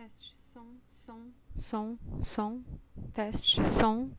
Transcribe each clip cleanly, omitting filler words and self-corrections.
Teste, som, teste, som.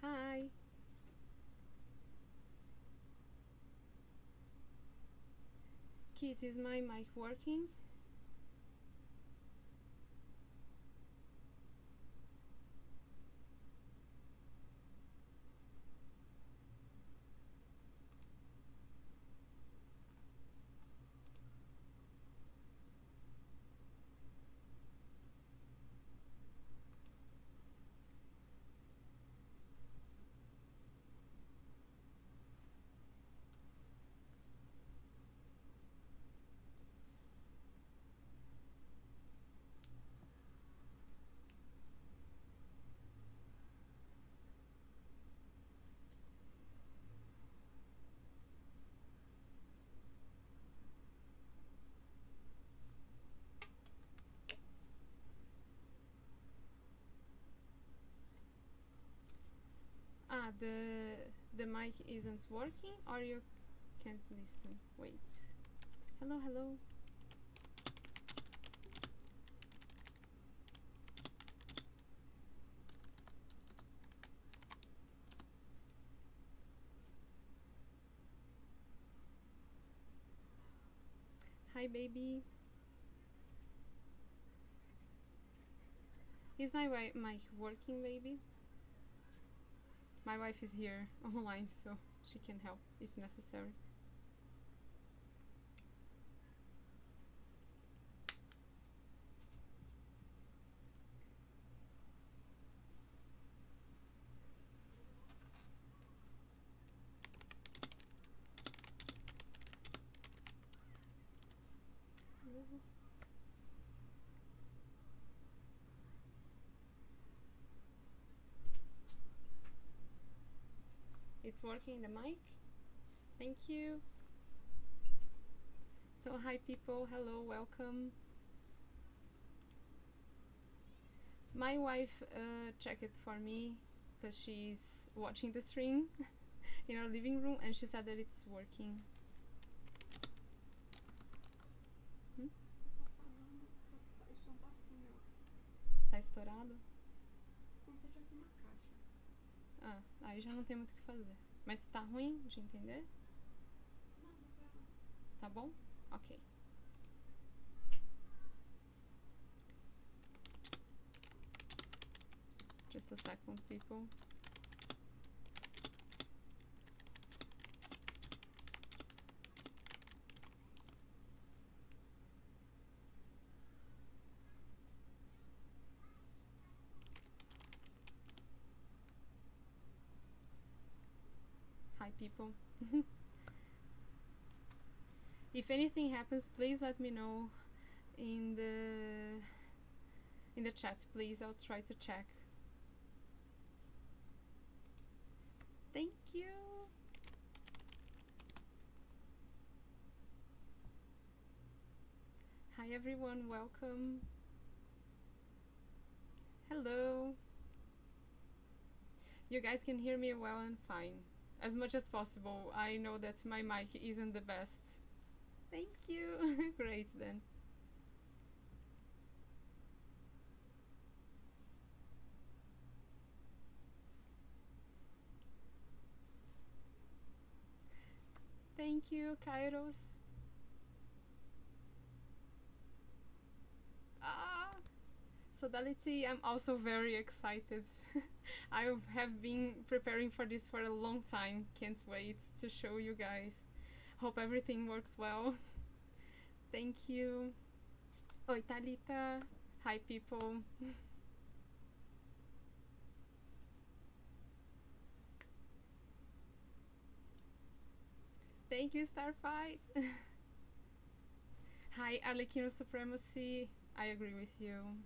Hi. Kids, is my mic working? The mic isn't working, or you can't listen. Wait. Hello, hello. Hi, baby. Is my mic working, baby? My wife is here online, so she can help if necessary. It's working, the mic. Thank you. So hi people, hello, welcome. My wife checked it for me because she's watching the stream in our living room, and she said that it's working. Tá estourado? Como se tivesse uma caixa. Ah, aí já não tem muito o que fazer. Mas tá ruim de entender? Não, dá pra... Tá bom? Ok. Just a second, people. Hi, people. If anything happens, please let me know in the chat, please. I'll try to check. Thank you. Hi everyone, welcome. Hello. You guys can hear me well and fine. As much as possible. I know that my mic isn't the best. Thank you. Great then. Thank you, Kairos. Sodality, I'm also very excited. I have been preparing for this for a long time. Can't wait to show you guys. Hope everything works well. Thank you. Oi, Thalita. Hi, people. Thank you, Starfight. Hi, Arlecchino Supremacy. I agree with you.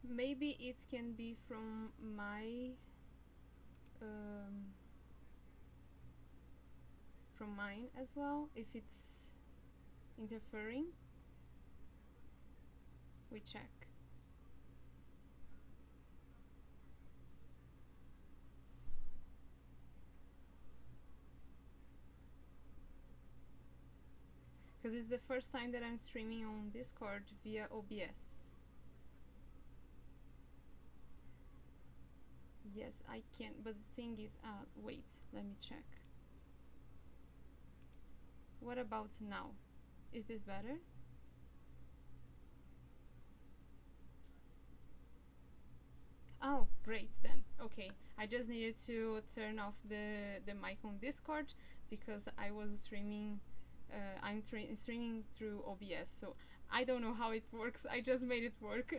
Maybe it can be from mine as well, if it's interfering. We check. Because it's the first time that I'm streaming on Discord via OBS. Yes, I can, but the thing is, wait, let me check. What about now? Is this better? Oh, great then. Okay, I just needed to turn off the mic on Discord because I was streaming. I'm streaming through OBS, so I don't know how it works. I just made it work.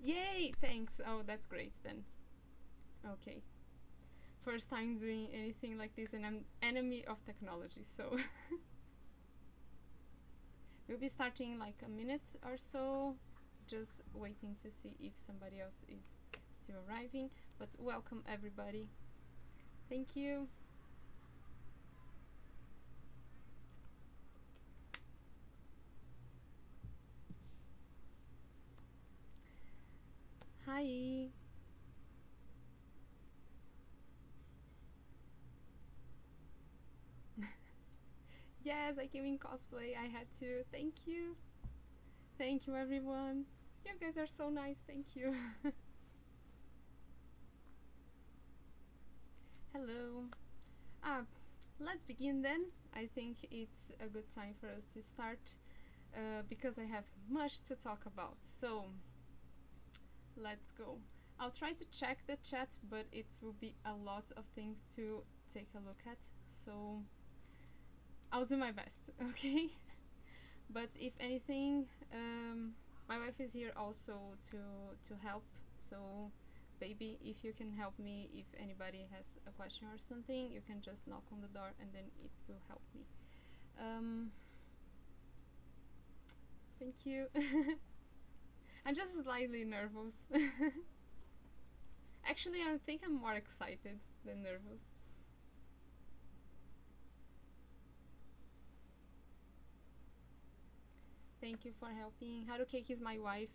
Yay! Thanks. Oh, that's great then. Okay. First time doing anything like this, and I'm enemy of technology, so we'll be starting like a minute or so, just waiting to see if somebody else is still arriving. But welcome everybody. Thank you. Hi. Yes, I came in cosplay. I had to. Thank you. Thank you, everyone. You guys are so nice. Thank you. Hello. Let's begin then. I think it's a good time for us to start because I have much to talk about. So let's go. I'll try to check the chat, but it will be a lot of things to take a look at. So I'll do my best, okay? But if anything, my wife is here also to help. So baby. If you can help me, if anybody has a question or something, you can just knock on the door and then it will help me. Thank you. I'm just slightly nervous. Actually, I think I'm more excited than nervous. Thank you for helping. Haru Cake is my wife.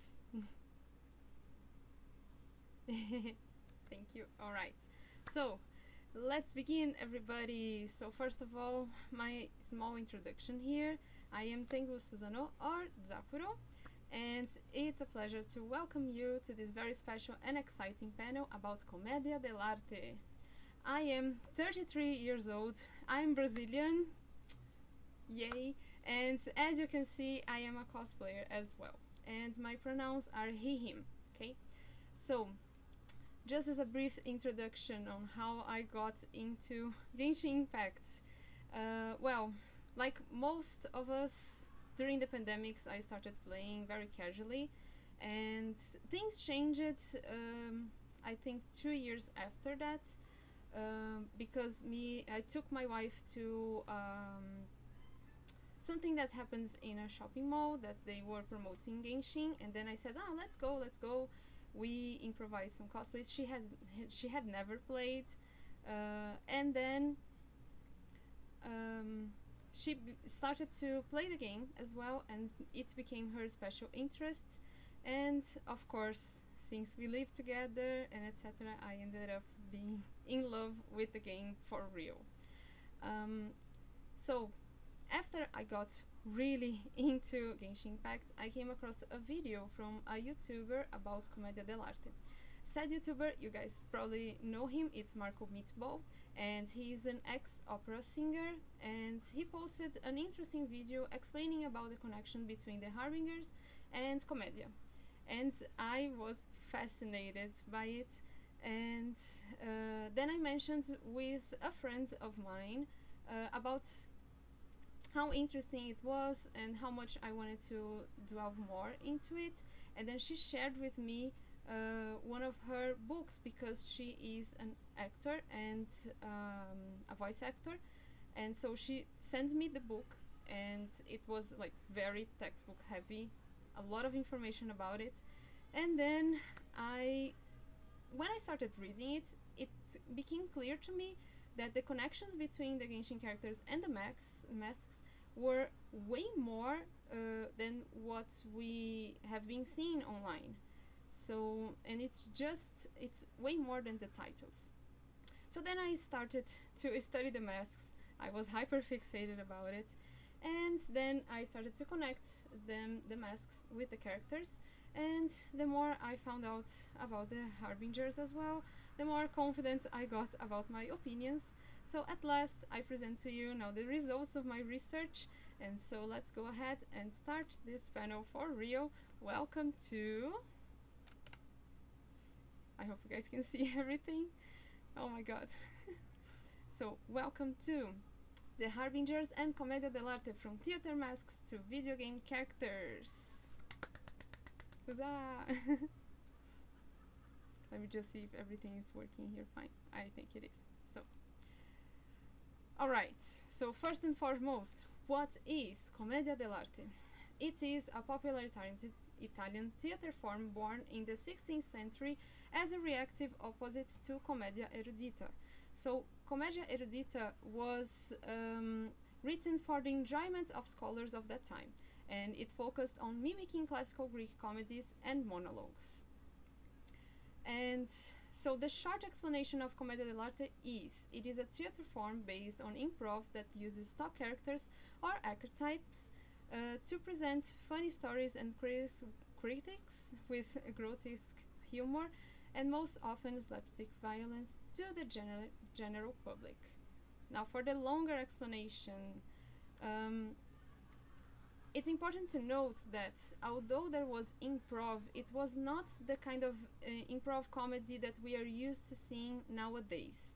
Thank you. Alright. So, let's begin, everybody. So, first of all, my small introduction here. I am Tengu Suzano, or Zakuro, and it's a pleasure to welcome you to this very special and exciting panel about Commedia Dell'arte. I am 33 years old. I'm Brazilian. Yay! And as you can see, I am a cosplayer as well. And my pronouns are he, him. Okay? So, just as a brief introduction on how I got into Genshin Impact. Well, like most of us, during the pandemics, I started playing very casually. And things changed, I think, 2 years after that. Because I took my wife to something that happens in a shopping mall that they were promoting Genshin, and then I said, let's go. We improvised some cosplays. She had never played, and then she started to play the game as well, and it became her special interest. And of course, since we live together and etc., I ended up being in love with the game for real. So after I got really into Genshin Impact, I came across a video from a YouTuber about Commedia Dell'arte. Said YouTuber, you guys probably know him, it's Marco Meatball, and he's an ex-opera singer, and he posted an interesting video explaining about the connection between the Harbingers and Commedia. And I was fascinated by it, and then I mentioned with a friend of mine about how interesting it was and how much I wanted to delve more into it. And then she shared with me one of her books, because she is an actor and a voice actor, and so she sent me the book, and it was like very textbook heavy, a lot of information about it. And then when I started reading it, it became clear to me that the connections between the Genshin characters and the masks were way more than what we have been seeing online. So, and it's way more than the titles. So then I started to study the masks. I was hyper fixated about it, and then I started to connect the masks with the characters. And the more I found out about the Harbingers as well, the more confident I got about my opinions. So at last I present to you now the results of my research, and so let's go ahead and start this panel for real. Welcome to... I hope you guys can see everything. Oh my god. So welcome to the Harbingers and Commedia Dell'arte, from theater masks to video game characters. Huzzah! Let me just see if everything is working here fine. I think it is. So, alright, so first and foremost, what is Commedia dell'arte? It is a popular Italian theater form born in the 16th century as a reactive opposite to Commedia erudita. So, Commedia erudita was written for the enjoyment of scholars of that time, and it focused on mimicking classical Greek comedies and monologues. And so the short explanation of Commedia dell'arte is, it is a theater form based on improv that uses stock characters or archetypes to present funny stories and critics with grotesque humor and most often slapstick violence to the general public. Now for the longer explanation, it's important to note that although there was improv, it was not the kind of improv comedy that we are used to seeing nowadays.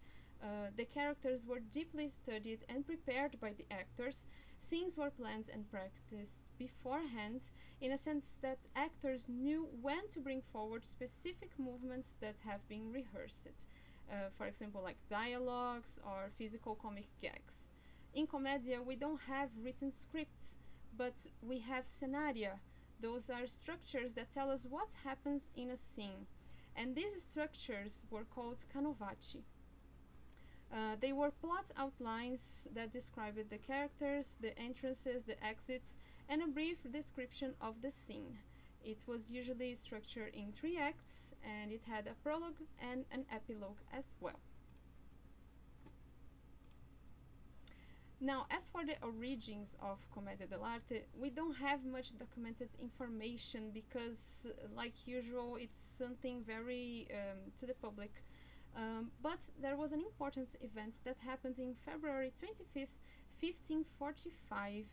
The characters were deeply studied and prepared by the actors. Scenes were planned and practiced beforehand, in a sense that actors knew when to bring forward specific movements that have been rehearsed. For example, like dialogues or physical comic gags. In Commedia, we don't have written scripts, but we have scenaria. Those are structures that tell us what happens in a scene. And these structures were called canovacci. They were plot outlines that described the characters, the entrances, the exits, and a brief description of the scene. It was usually structured in 3 acts, and it had a prologue and an epilogue as well. Now, as for the origins of Commedia dell'arte, we don't have much documented information because, like usual, it's something very to the public. But there was an important event that happened in February 25th, 1545,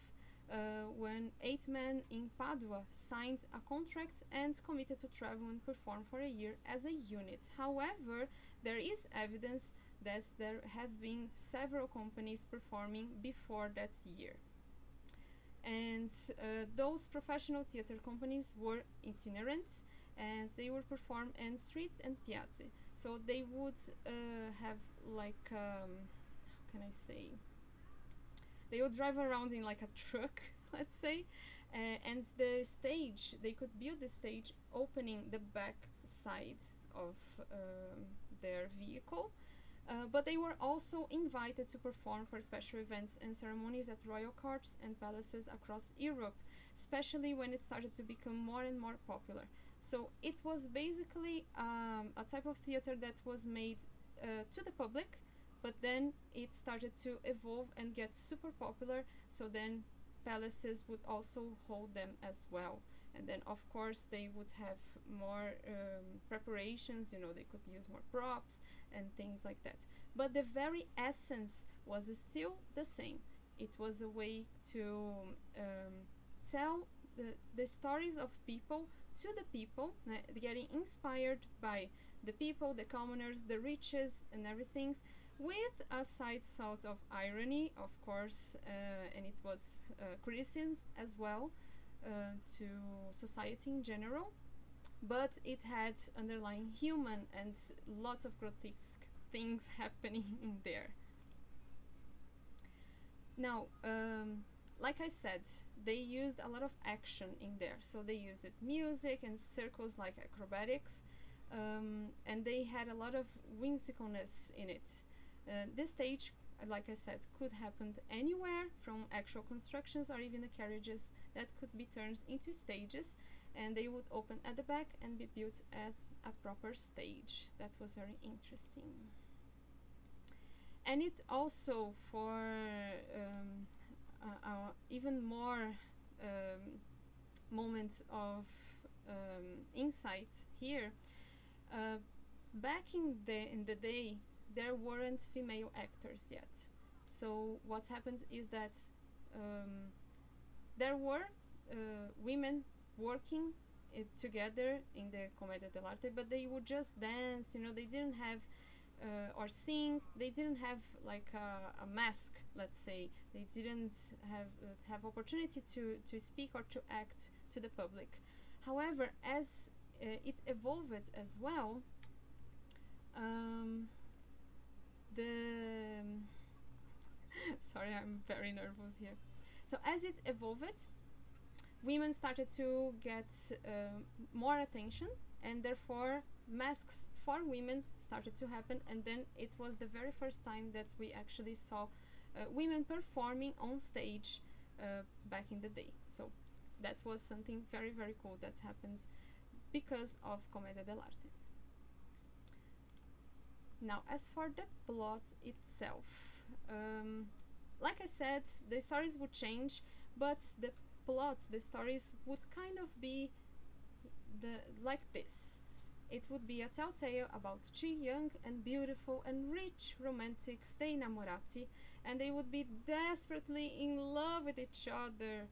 when 8 men in Padua signed a contract and committed to travel and perform for a year as a unit. However, there is evidence that there have been several companies performing before that year. And those professional theater companies were itinerant, and they would perform in streets and piazze. So they would have like, how can I say? They would drive around in like a truck, let's say, and the stage, they could build the stage opening the back side of their vehicle. But they were also invited to perform for special events and ceremonies at royal courts and palaces across Europe, especially when it started to become more and more popular. So it was basically a type of theater that was made to the public, but then it started to evolve and get super popular, so then palaces would also hold them as well. And then of course they would have more preparations, you know, they could use more props and things like that. But the very essence was still the same. It was a way to tell the stories of people to the people, getting inspired by the people, the commoners, the riches and everything, with a side salt of irony, of course, and it was criticism as well to society in general, but it had underlying human and lots of grotesque things happening in there. Now, like I said, they used a lot of action in there. So they used music and circles like acrobatics, and they had a lot of whimsicalness in it. This stage, like I said, could happen anywhere, from actual constructions or even the carriages that could be turned into stages, and they would open at the back and be built as a proper stage. That was very interesting. And it also, for even more moments of insight here, back in the day, there weren't female actors yet. So what happened is that there were women working together in the Commedia dell'arte, but they would just dance, you know, they didn't have or sing, they didn't have like a mask, let's say. They didn't have opportunity to speak or to act to the public. However, as it evolved as well, sorry, I'm very nervous here. So as it evolved, women started to get more attention, and therefore masks for women started to happen, and then it was the very first time that we actually saw women performing on stage back in the day. So that was something very, very cool that happened because of Commedia dell'arte. Now, as for the plot itself, like I said, the stories would change, but the plots, the stories would kind of be like this. It would be a telltale about 2 young and beautiful and rich romantic stay innamorati, and they would be desperately in love with each other.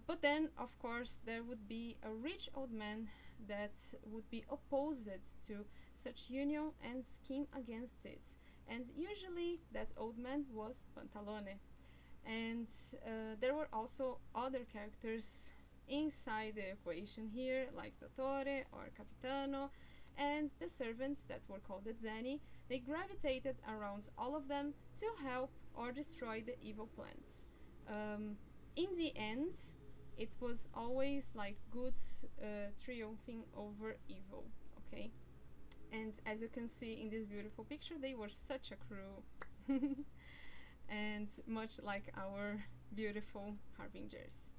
But then, of course, there would be a rich old man that would be opposed to such union and scheme against it. and usually that old man was Pantalone. And there were also other characters inside the equation here, like Dottore or Capitano, and the servants that were called the Zeni. They gravitated around all of them to help or destroy the evil plans. In the end, it was always like good triumphing over evil, okay? And as you can see in this beautiful picture, they were such a crew. And much like our beautiful Harbingers.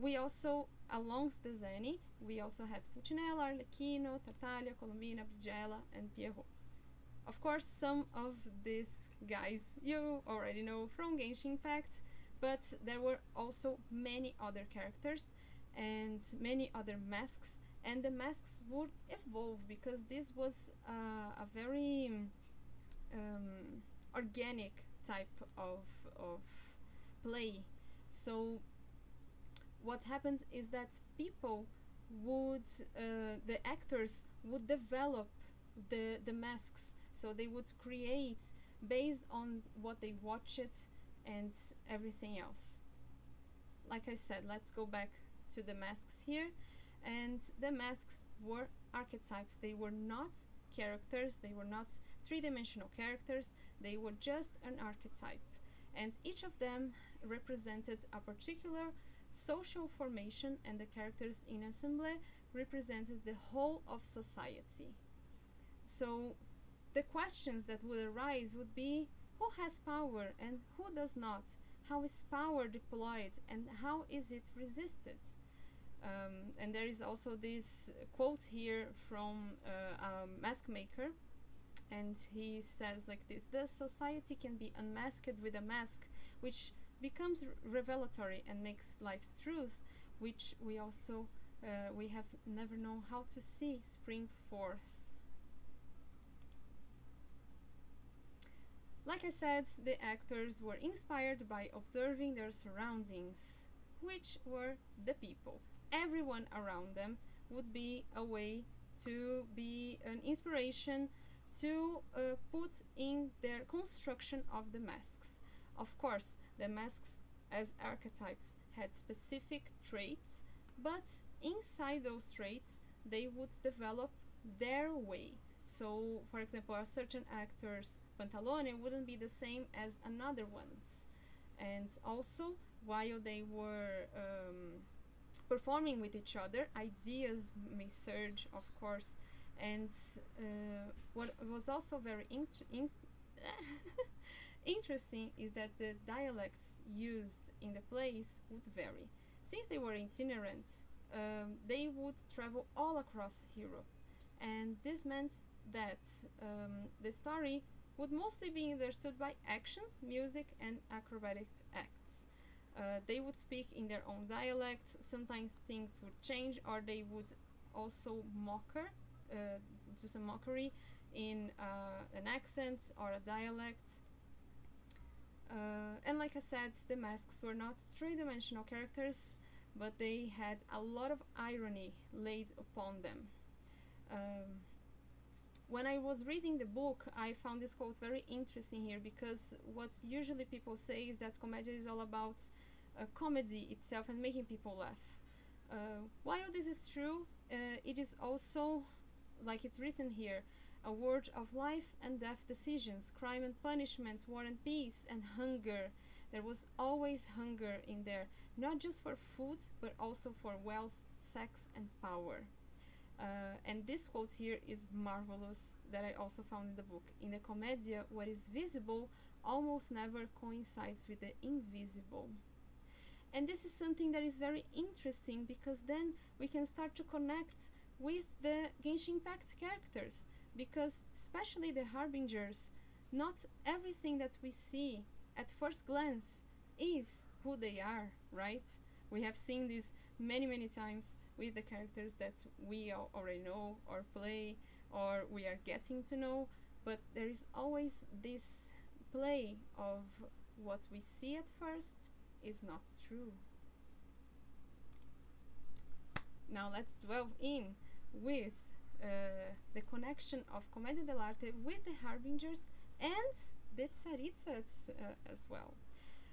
We also, alongside the Zeni, we also had Pulcinella, Arlecchino, Tartaglia, Colombina, Brigella, and Pierrot. Of course, some of these guys you already know from Genshin Impact, but there were also many other characters and many other masks, and the masks would evolve because this was a very organic type of play. So what happens is that people would the actors would develop the masks, so they would create based on what they watched and everything else. Like I said, let's go back to the masks here, and the masks were archetypes. They were not characters, they were not three-dimensional characters, they were just an archetype, and each of them represented a particular social formation, and the characters in ensemble represented the whole of society. So the questions that would arise would be, who has power and who does not? How is power deployed and how is it resisted? And there is also this quote here from a mask maker, and he says like this: the society can be unmasked with a mask which becomes revelatory and makes life's truth, which we also we have never known how to see, spring forth. Like I said, the actors were inspired by observing their surroundings, which were the people. Everyone around them would be a way to be an inspiration to put in their construction of the masks. Of course, the masks as archetypes had specific traits, but inside those traits they would develop their way. So, for example, a certain actor's Pantalone wouldn't be the same as another one's. And also, while they were performing with each other, ideas may surge, of course. And what was also very interesting is that the dialects used in the plays would vary. Since they were itinerant, they would travel all across Europe. And this meant that the story would mostly be understood by actions, music, and acrobatic acts. They would speak in their own dialect. Sometimes things would change, or they would also do some mockery in an accent or a dialect. And like I said, the masks were not three-dimensional characters, but they had a lot of irony laid upon them. When I was reading the book, I found this quote very interesting here, because what usually people say is that Commedia is all about comedy itself and making people laugh. While this is true, it is also, like it's written here, a word of life and death decisions, crime and punishment, war and peace, and hunger. There was always hunger in there, not just for food, but also for wealth, sex, and power. And this quote here is marvelous, that I also found in the book. In the Commedia, what is visible almost never coincides with the invisible. And this is something that is very interesting, because then we can start to connect with the Genshin Impact characters, because especially the Harbingers, not everything that we see at first glance is who they are, right? We have seen this many times with the characters that we already know or play or we are getting to know, but there is always this play of what we see at first is not true. Now let's delve with the connection of Commedia Dell'arte with the Harbingers and the tsaritsas as well.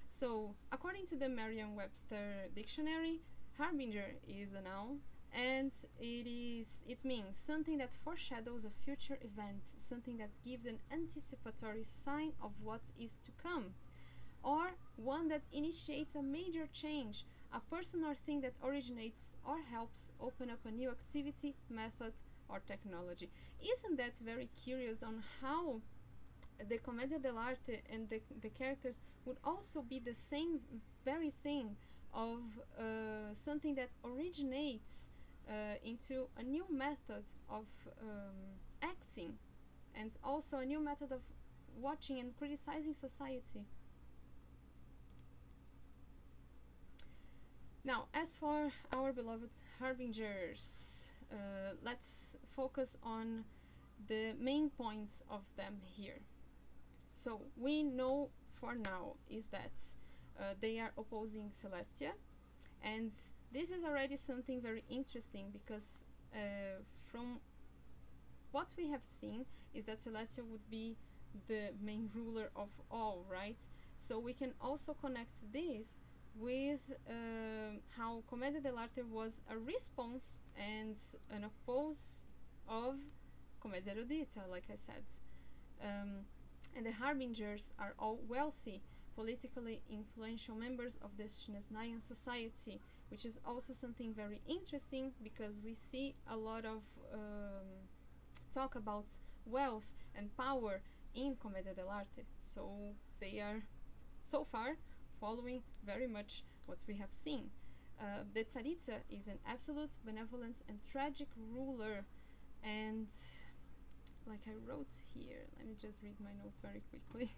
So, according to the Merriam-Webster dictionary, harbinger is a noun, and it means something that foreshadows a future event, something that gives an anticipatory sign of what is to come, or one that initiates a major change, a person or thing that originates or helps open up a new activity, method, or technology. Isn't that very curious on how the Commedia dell'arte and the characters would also be the same very thing of something that originates into a new method of acting, and also a new method of watching and criticizing society. Now, as for our beloved Harbingers, let's focus on the main points of them here. So we know for now is that they are opposing Celestia, and this is already something very interesting because from what we have seen is that Celestia would be the main ruler of all, right? So we can also connect this with how Commedia dell'arte was a response and an oppose of Commedia erudita, like I said. And the Harbingers are all wealthy, politically influential members of the Shinesnayan society, which is also something very interesting because we see a lot of talk about wealth and power in Commedia dell'arte. So they are so far following very much what we have seen. The Tsaritsa is an absolute, benevolent, and tragic ruler, and like I wrote here, let me just read my notes very quickly.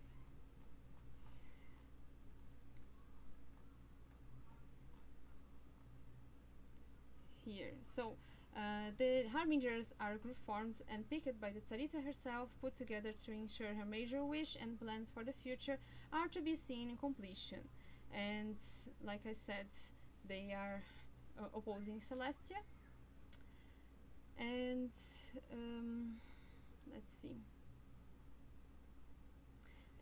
Here, so the Harbingers are group formed and picked by the Tsaritsa herself, put together to ensure her major wish and plans for the future are to be seen in completion. And like I said, they are opposing Celestia. And let's see.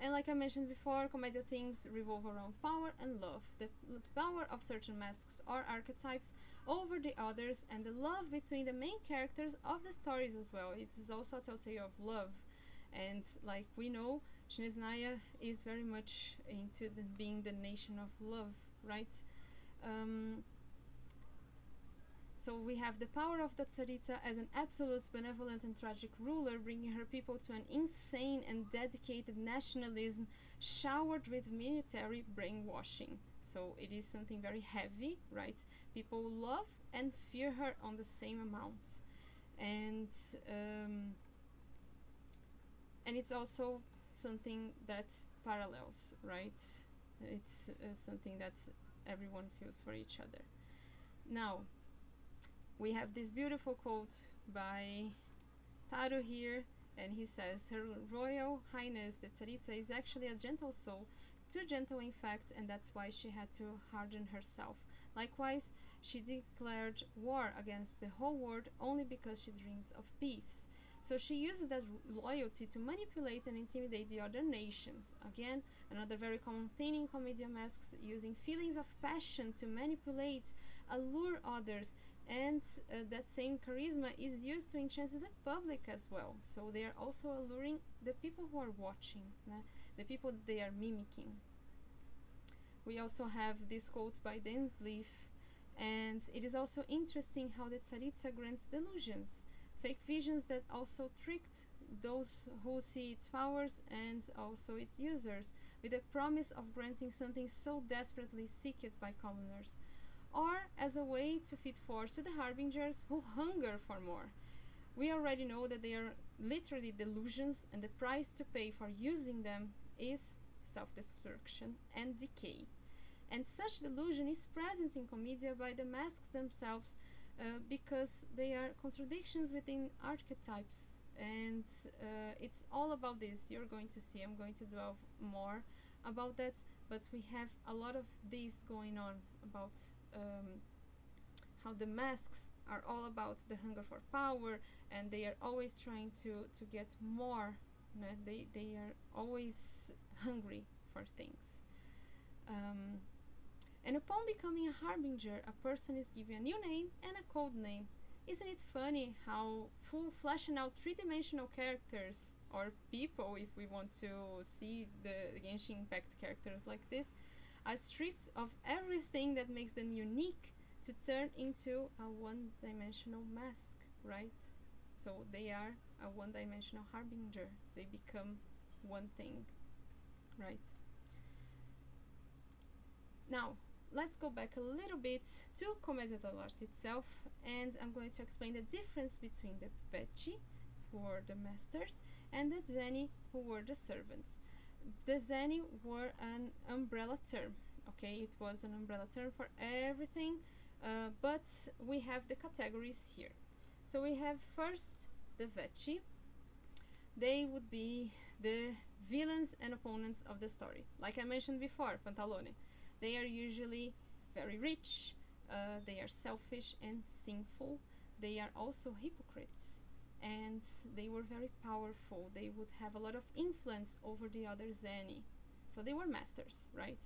And like I mentioned before, Commedia themes revolve around power and love. The power of certain masks or archetypes over the others, and the love between the main characters of the stories as well. It is also a telltale of love. And like we know, Shinesnaya is very much into being the nation of love, right? So we have the power of the Tsaritsa as an absolute, benevolent, and tragic ruler, bringing her people to an insane and dedicated nationalism showered with military brainwashing. So it is something very heavy, right? People love and fear her on the same amount. And it's also something that parallels, right? It's something that everyone feels for each other. Now, we have this beautiful quote by Taro here, and he says, Her Royal Highness the Tsaritsa is actually a gentle soul, too gentle in fact, and that's why she had to harden herself. Likewise, she declared war against the whole world only because she dreams of peace. So she uses that loyalty to manipulate and intimidate the other nations. Again, another very common thing in Commedia masks, using feelings of passion to manipulate, allure others, and that same charisma is used to enchant the public as well. So they are also alluring the people who are watching, the people that they are mimicking. We also have this quote by Densleaf, and it is also interesting how the Tsaritsa grants delusions, fake visions that also tricked those who see its powers and also its users, with the promise of granting something so desperately sought by commoners, or as a way to feed force to the Harbingers who hunger for more. We already know that they are literally delusions, and the price to pay for using them is self-destruction and decay. And such delusion is present in Commedia by the masks themselves, because they are contradictions within archetypes, and it's all about this. You're going to see, I'm going to delve more about that, but we have a lot of this going on about how the masks are all about the hunger for power, and they are always trying to get more They are always hungry for things. And upon becoming a harbinger, a person is given a new name and a code name. Isn't it funny how fleshing out three-dimensional characters, or people, if we want to see the Genshin Impact characters like this, are stripped of everything that makes them unique to turn into a one-dimensional mask, right? So they are a one-dimensional harbinger. They become one thing, right? Now, let's go back a little bit to Commedia Dell'arte itself, and I'm going to explain the difference between the Vecchi, who were the masters, and the Zeni, who were the servants. The Zeni were an umbrella term, okay? It was an umbrella term for everything, but we have the categories here. So we have first the Vecchi. They would be the villains and opponents of the story. Like I mentioned before, Pantalone. They are usually very rich, they are selfish and sinful. They are also hypocrites, and they were very powerful. They would have a lot of influence over the other Zeni. So they were masters, right?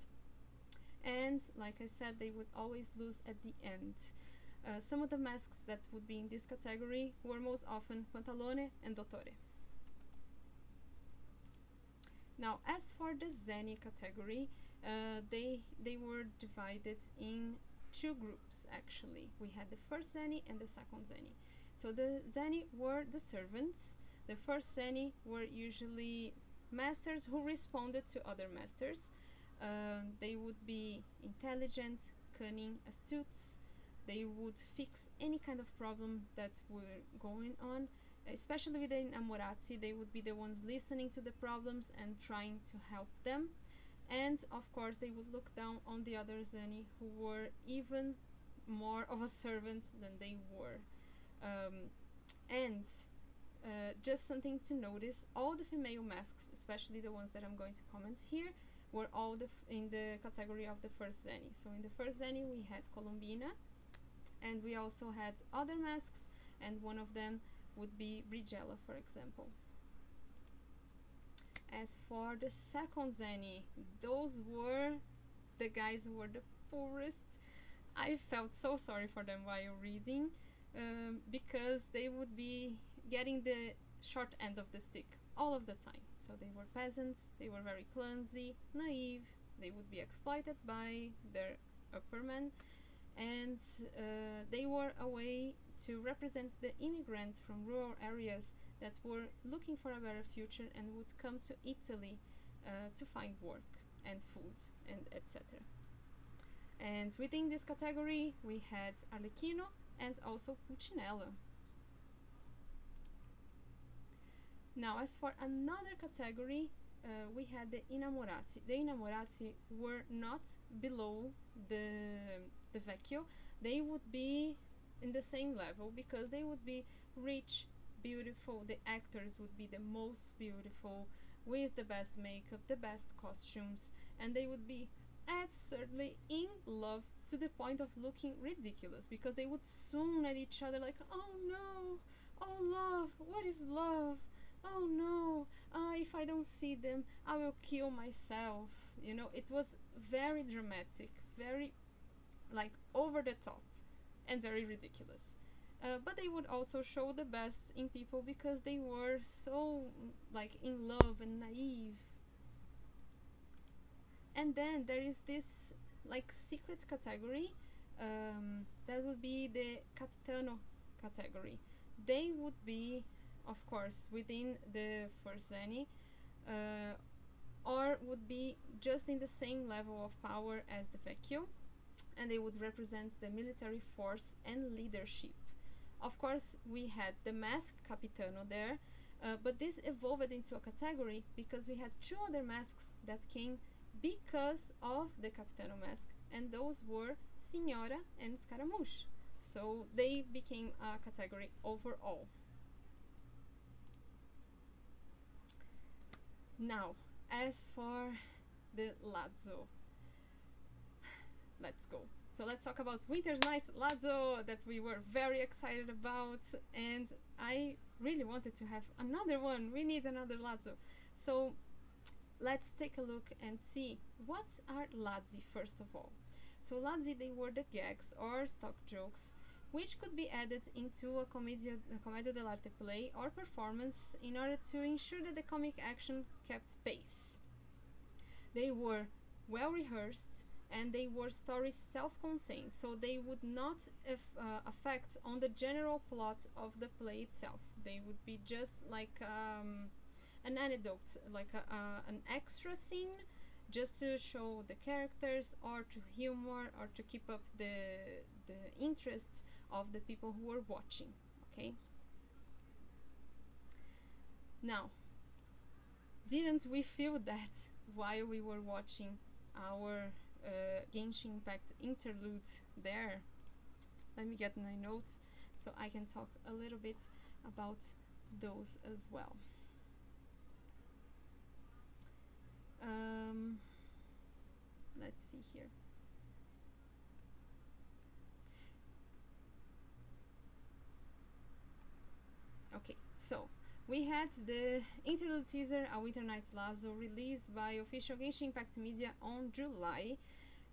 And like I said, they would always lose at the end. Some of the masks that would be in this category were most often Pantalone and Dottore. Now, as for the Zeni category, they were divided in two groups, actually. We had the first Zeni and the second Zeni. So the Zeni were the servants. The first Zeni were usually masters who responded to other masters. They would be intelligent, cunning, astute. They would fix any kind of problem that were going on. Especially with the innamorati, they would be the ones listening to the problems and trying to help them. And of course, they would look down on the other Zeni, who were even more of a servant than they were. Just something to notice, all the female masks, especially the ones that I'm going to comment here, were all in the category of the first Zeni. So in the first Zeni we had Colombina, and we also had other masks, and one of them would be Brigella, for example. As for the second Zeni, those were the guys who were the poorest. I felt so sorry for them while reading, because they would be getting the short end of the stick all of the time. So they were peasants, they were very clumsy, naive, they would be exploited by their uppermen, and they were a way to represent the immigrants from rural areas that were looking for a better future and would come to Italy to find work and food and etc. And within this category we had Arlecchino and also Pulcinella. Now, as for another category, we had the innamorati. The innamorati were not below the vecchio. They would be in the same level because they would be rich, beautiful. The actors would be the most beautiful, with the best makeup, the best costumes, and they would be absurdly in love to the point of looking ridiculous, because they would swoon at each other like, oh no, oh love, what is love? Oh no, if I don't see them, I will kill myself. You know, it was very dramatic, very like over the top, and very ridiculous. But they would also show the best in people because they were so like in love and naive. And then there is this like secret category that would be the capitano category. They would be, of course, within the first Zeni, or would be just in the same level of power as the vecchio, and they would represent the military force and leadership. Of course, we had the mask capitano there, but this evolved into a category because we had two other masks that came because of the capitano mask, and those were Signora and Scaramouche. So they became a category overall. Now, as for the Lazzo, let's go. So let's talk about Winter's Night's Lazzo that we were very excited about, and I really wanted to have another one. We need another Lazzo. So let's take a look and see what are Lazzi first of all. So Lazzi, they were the gags or stock jokes which could be added into a Commedia Dell'arte play or performance in order to ensure that the comic action kept pace. They were well rehearsed and they were stories self-contained, so they would not affect on the general plot of the play itself. They would be just like an anecdote, like an extra scene, just to show the characters or to humor or to keep up the interest of the people who were watching. Okay. Now, didn't we feel that while we were watching our Genshin Impact interlude there? Let me get my notes so I can talk a little bit about those as well. Let's see here. Okay, so we had the interlude teaser, A Winter Night's Lazzo, released by official Genshin Impact Media on July,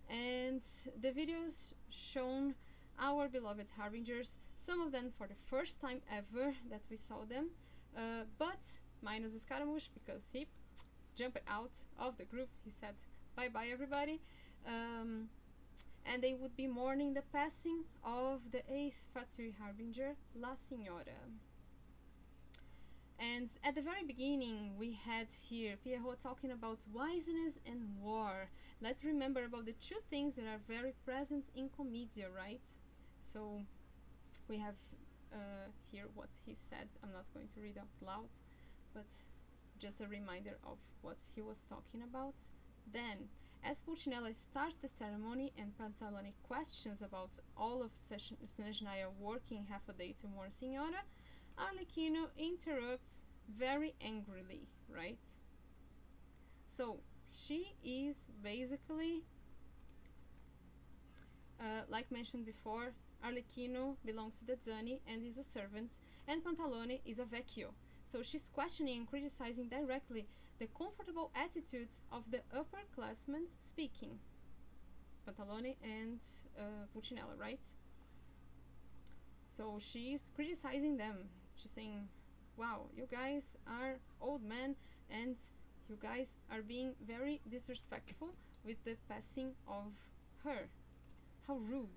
and the videos shown our beloved Harbingers, some of them for the first time ever that we saw them, but minus Scaramouche because he jumped out of the group. He said bye bye everybody, and they would be mourning the passing of the 8th Fatui Harbinger, La Signora. And at the very beginning we had here Pierrot talking about wiseness and war. Let's remember about the two things that are very present in Commedia, right? So we have here what he said. I'm not going to read out loud, but just a reminder of what he was talking about. Then, as Pulcinella starts the ceremony and Pantalone questions about all of Snezhnaya working half a day to mourn Signora, Arlecchino interrupts very angrily, right? So she is basically, like mentioned before, Arlecchino belongs to the Zani and is a servant, and Pantalone is a vecchio. So she's questioning and criticizing directly the comfortable attitudes of the upperclassmen speaking. Pantalone and Pulcinella, right? So she's criticizing them. She's saying, wow, you guys are old men and you guys are being very disrespectful with the passing of her. How rude.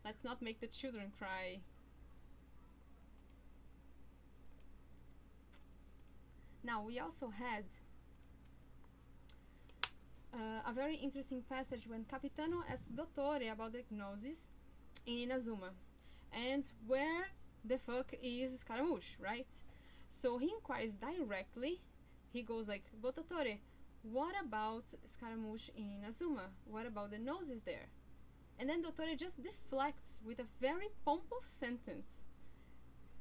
Let's not make the children cry. Now, we also had a very interesting passage when Capitano asks Dottore about the gnosis in Inazuma. And where the fuck is Scaramouche, right? So he inquires directly. He goes like, but Dottore, what about Scaramouche in Inazuma? What about the noses there? And then Dottore just deflects with a very pompous sentence.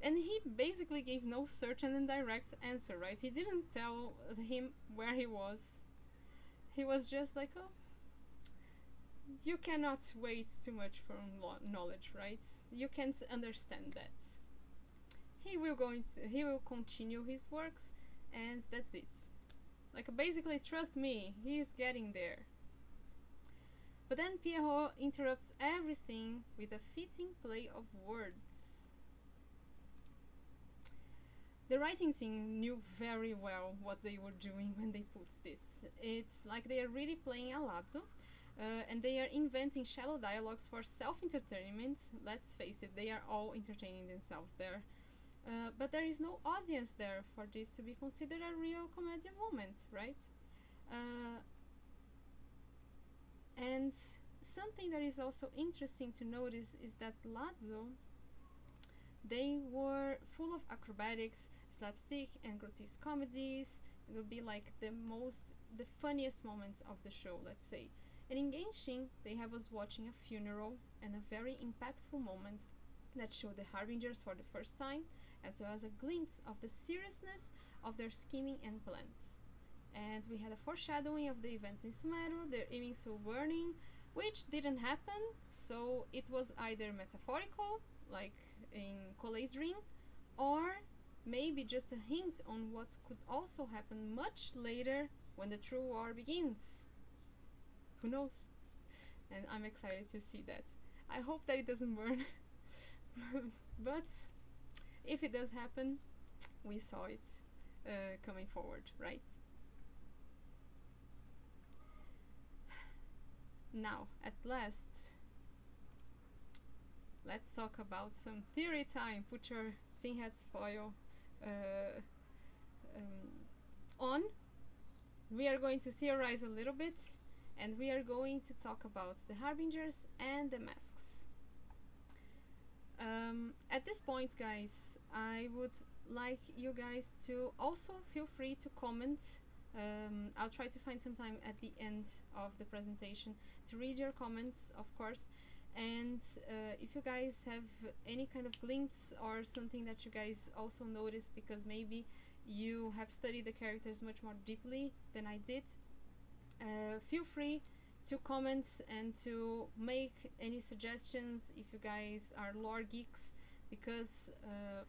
And he basically gave no certain and direct answer, right? He didn't tell him where he was. He was just like, oh, you cannot wait too much for knowledge, right? You can't understand that. He will continue his works, and that's it. Like, basically, trust me, he's getting there. But then Pierrot interrupts everything with a fitting play of words. The writing team knew very well what they were doing when they put this. It's like they are really playing a lazzo, and they are inventing shallow dialogues for self-entertainment. Let's face it, they are all entertaining themselves there. But there is no audience there for this to be considered a real comedy moment, right? And something that is also interesting to notice is that Lazzo, they were full of acrobatics, slapstick, and grotesque comedies. It would be like the funniest moments of the show, let's say. And in Genshin, they have us watching a funeral and a very impactful moment that showed the Harbingers for the first time, as well as a glimpse of the seriousness of their scheming and plans. And we had a foreshadowing of the events in Sumeru, their Iminsu burning, which didn't happen, so it was either metaphorical, like in Colet's ring, or maybe just a hint on what could also happen much later when the true war begins. Who knows? And I'm excited to see that. I hope that it doesn't burn. But if it does happen, we saw it coming forward, right? Now, at last, let's talk about some theory time. Put your tin hat foil on. We are going to theorize a little bit, and we are going to talk about the Harbingers and the masks. At this point, guys, I would like you guys to also feel free to comment. I'll try to find some time at the end of the presentation to read your comments, of course. And if you guys have any kind of glimpse or something that you guys also noticed, because maybe you have studied the characters much more deeply than I did, feel free to comment and to make any suggestions if you guys are lore geeks, because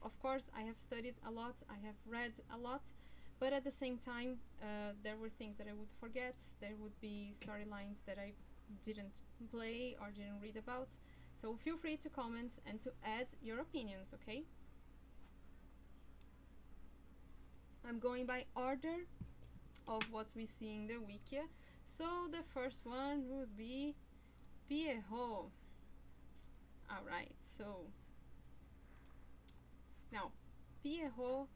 of course I have studied a lot, I have read a lot, but at the same time there were things that I would forget, there would be storylines that I didn't play or didn't read about, so feel free to comment and to add your opinions, okay? I'm going by order of what we see in the wiki. So the first one would be Pierrot. Alright, so now Pierrot,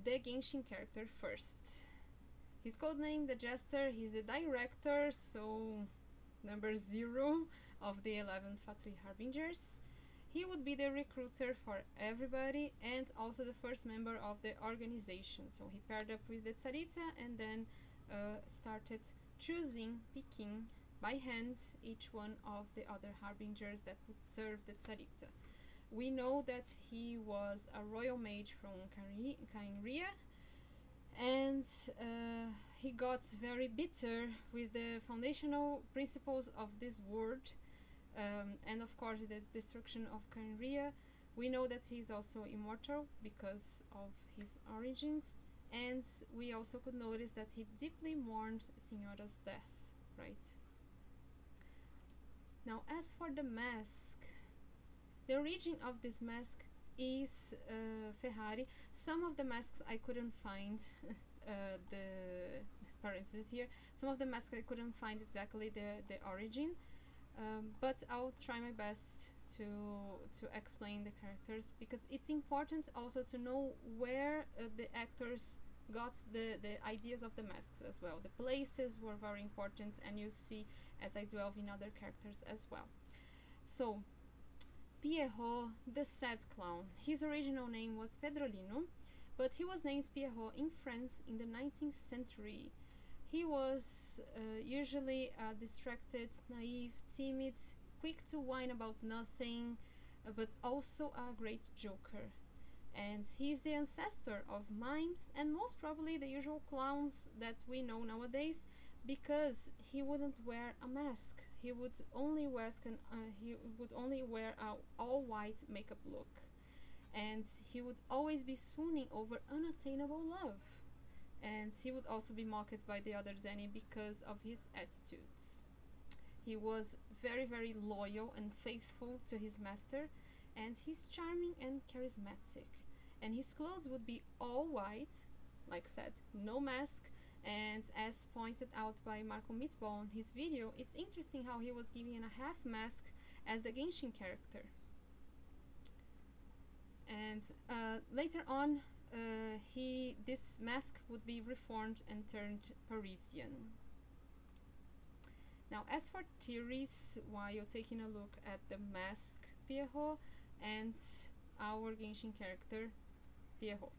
the Genshin character first. His codename, the Jester, he's the director, so number 0 of the 11 Fatui Harbingers. He would be the recruiter for everybody and also the first member of the organization. So he paired up with the Tsarita and then started picking by hand each one of the other Harbingers that would serve the Tsarita. We know that he was a royal mage from Carinria, and he got very bitter with the foundational principles of this world, and of course the destruction of Carinria. We know that he's also immortal because of his origins, and we also could notice that he deeply mourned Signora's death, right? Now, as for the mask, the origin of this mask is Ferrari. Some of the masks I couldn't find, the parentheses here, some of the masks I couldn't find exactly the origin, but I'll try my best to explain the characters, because it's important also to know where the actors got the ideas of the masks as well. The places were very important, and you see as I delve in other characters as well. So Pierrot, the sad clown. His original name was Pedrolino, but he was named Pierrot in France in the 19th century. He was usually distracted, naive, timid, quick to whine about nothing, but also a great joker. And he's the ancestor of mimes and most probably the usual clowns that we know nowadays, because he wouldn't wear a mask. He would only wear a all-white makeup look, and he would always be swooning over unattainable love. And he would also be mocked by the other Zeni because of his attitudes. He was very, very loyal and faithful to his master, and he's charming and charismatic. And his clothes would be all white, like said, no mask. And as pointed out by Marco Meatball in his video, it's interesting how he was given a half mask as the Genshin character. And later on, this mask would be reformed and turned Parisian. Now, as for theories, while you're taking a look at the mask Pierrot and our Genshin character Pierrot,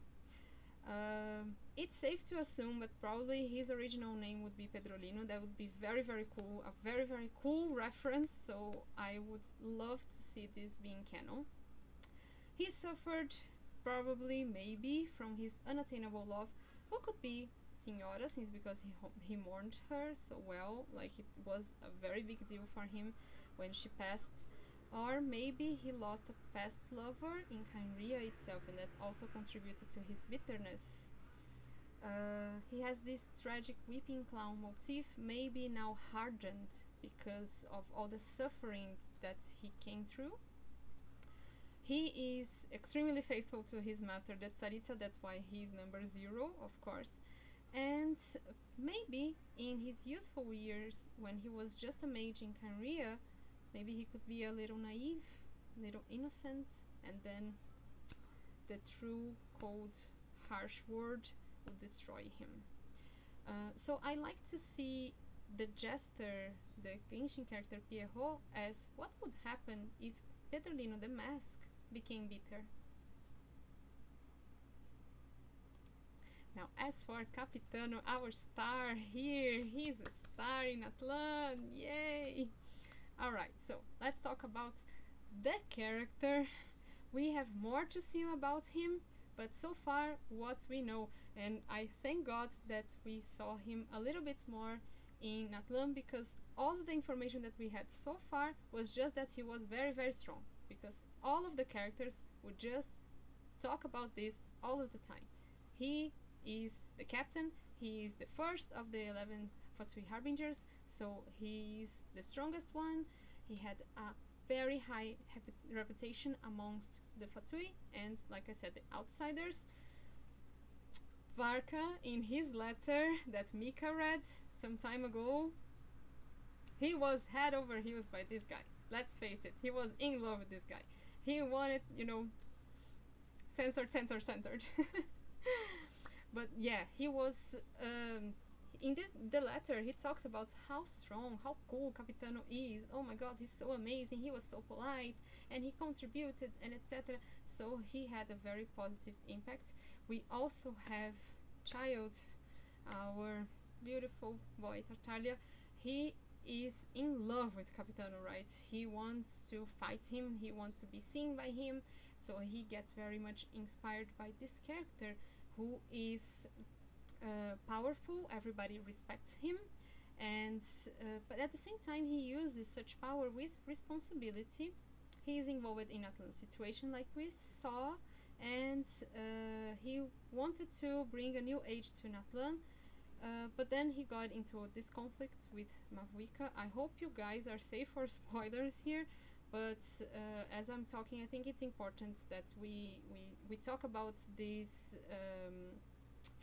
it's safe to assume that probably his original name would be Pedrolino. That would be very, very cool, a very, very cool reference, so I would love to see this being canon. He suffered, probably, maybe, from his unattainable love, who could be Signora, since because he mourned her so well, like it was a very big deal for him when she passed. Or maybe he lost a past lover in Kyria itself, and that also contributed to his bitterness. He has this tragic weeping clown motif, maybe now hardened because of all the suffering that he came through. He is extremely faithful to his master, the Tsaritsa, that's why he is number 0, of course. And maybe in his youthful years, when he was just a mage in Kyria, maybe he could be a little naive, little innocent, and then the true, cold, harsh world would destroy him. So I like to see the jester, the Genshin character Pierrot, as what would happen if Pedrolino the Mask became bitter. Now, as for Capitano, our star here, he's a star in Atlan, yay! Alright, so let's talk about the character. We have more to see about him, but so far what we know, and I thank God that we saw him a little bit more in Atlan, because all of the information that we had so far was just that he was very, very strong, because all of the characters would just talk about this all of the time. He is the captain, he is the first of the 11 Fatui Harbingers, so he is the strongest one. He had a very high reputation amongst the Fatui and, like I said, the outsiders. Varka, in his letter that Mika read some time ago, he was head over heels by this guy. Let's face it, he was in love with this guy. He wanted, centered. But yeah, he was in the letter he talks about how strong, how cool Capitano is. Oh my god, he's so amazing, he was so polite and he contributed and etc. So he had a very positive impact. We also have Child, our beautiful boy Tartaglia. He is in love with Capitano, right? He wants to fight him, he wants to be seen by him, so he gets very much inspired by this character who is powerful, everybody respects him, and but at the same time he uses such power with responsibility. He is involved in Atlan's situation like we saw, and he wanted to bring a new age to Atlan, but then he got into this conflict with Mavuika. I hope you guys are safe for spoilers here, but as I'm talking, I think it's important that we talk about this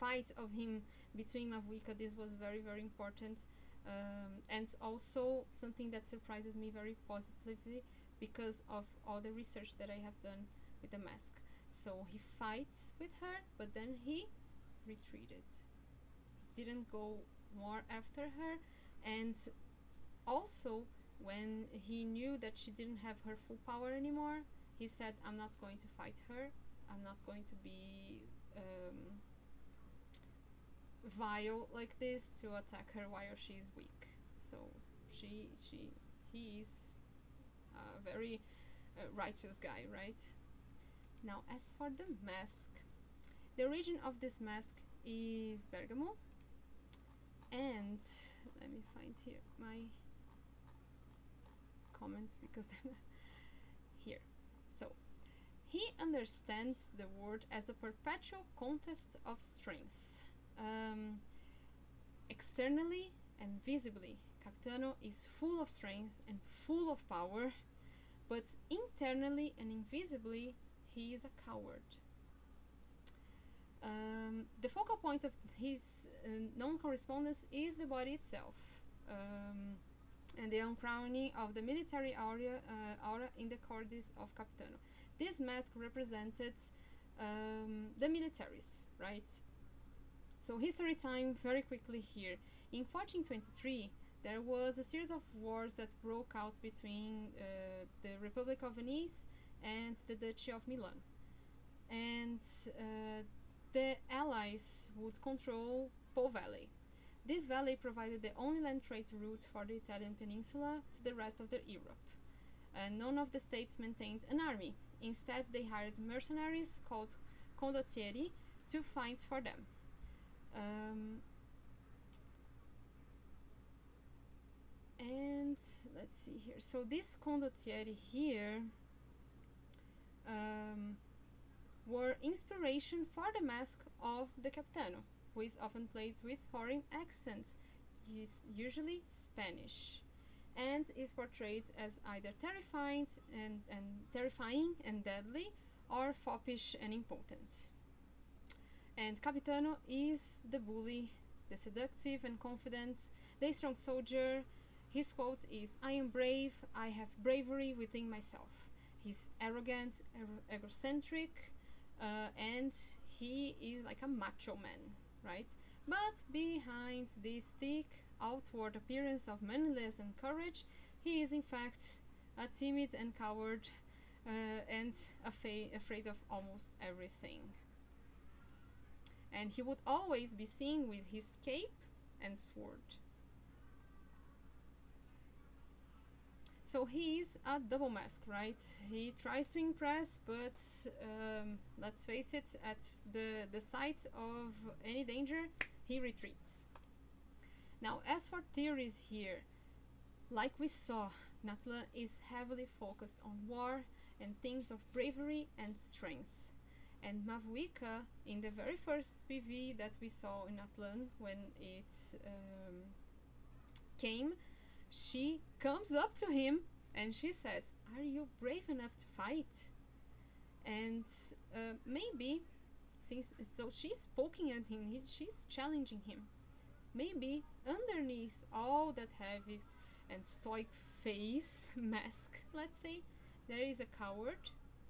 fight of him between Mavuika. This was very, very important, and also something that surprised me very positively because of all the research that I have done with the mask. So he fights with her, but then he retreated. He didn't go more after her, and also when he knew that she didn't have her full power anymore, he said, I'm not going to fight her, I'm not going to be vile like this to attack her while she's weak. So he is a very righteous guy, right? Now, as for the mask, the origin of this mask is Bergamo, and let me find here my comments because here. So he understands the world as a perpetual contest of strength. Externally and visibly, Capitano is full of strength and full of power, but internally and invisibly, he is a coward. The focal point of his non-correspondence is the body itself, and the uncrowning of the military aura in the cordis of Capitano. This mask represented the militaries, right? So history time very quickly here. In 1423, there was a series of wars that broke out between the Republic of Venice and the Duchy of Milan. And the Allies would control Po Valley. This valley provided the only land trade route for the Italian peninsula to the rest of Europe. And none of the states maintained an army. Instead, they hired mercenaries called condottieri to fight for them. Um, and let's see here. So this condottieri here were inspiration for the mask of the Capitano, who is often played with foreign accents. He is usually Spanish, and is portrayed as either terrifying and deadly, or foppish and impotent. And Capitano is the bully, the seductive and confident, the strong soldier. His quote is, "I am brave, I have bravery within myself." He's arrogant, egocentric, and he is like a macho man, right? But behind this thick outward appearance of manliness and courage, he is in fact a timid and coward, and afraid of almost everything. And he would always be seen with his cape and sword. So he is a double mask, right? He tries to impress, but let's face it, at the sight of any danger, he retreats. Now, as for theories here, like we saw, Natlan is heavily focused on war and themes of bravery and strength. And Mavuika, in the very first PV that we saw in Natlan when it came, she comes up to him and she says, "Are you brave enough to fight?" And maybe, so she's poking at him, she's challenging him. Maybe underneath all that heavy and stoic face mask, let's say, there is a coward.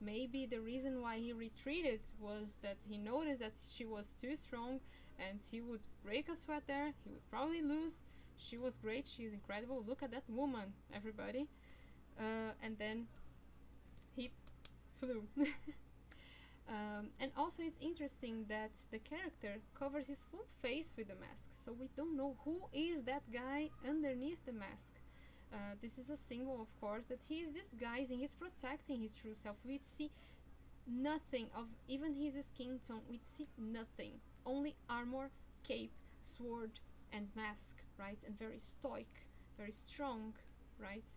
Maybe the reason why he retreated was that he noticed that she was too strong and he would break a sweat there, he would probably lose. She was great, she's incredible, look at that woman, everybody. And then he flew. And also it's interesting that the character covers his full face with the mask, so we don't know who is that guy underneath the mask. This is a symbol, of course, that he is disguising, he's protecting his true self. We see nothing of even his skin tone, we see nothing, only armor, cape, sword and mask, right? And very stoic, very strong, right?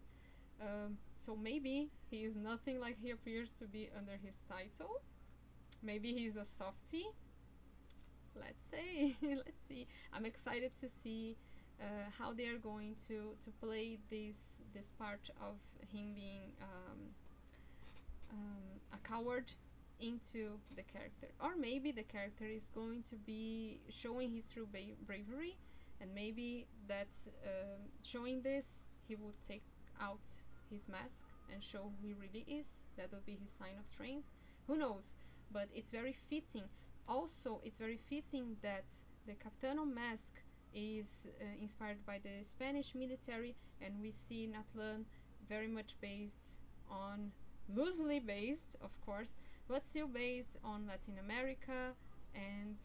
So maybe he is nothing like he appears to be under his title. Maybe he's a softie. Let's say. Let's see. I'm excited to see how they are going to play this part of him being a coward into the character. Or maybe the character is going to be showing his true bravery, and maybe that's showing this, he would take out his mask and show who he really is. That would be his sign of strength. Who knows? But it's very fitting. Also, it's very fitting that the Capitano mask is inspired by the Spanish military, and we see Natlan very much based on, loosely based, of course, but still based on Latin America and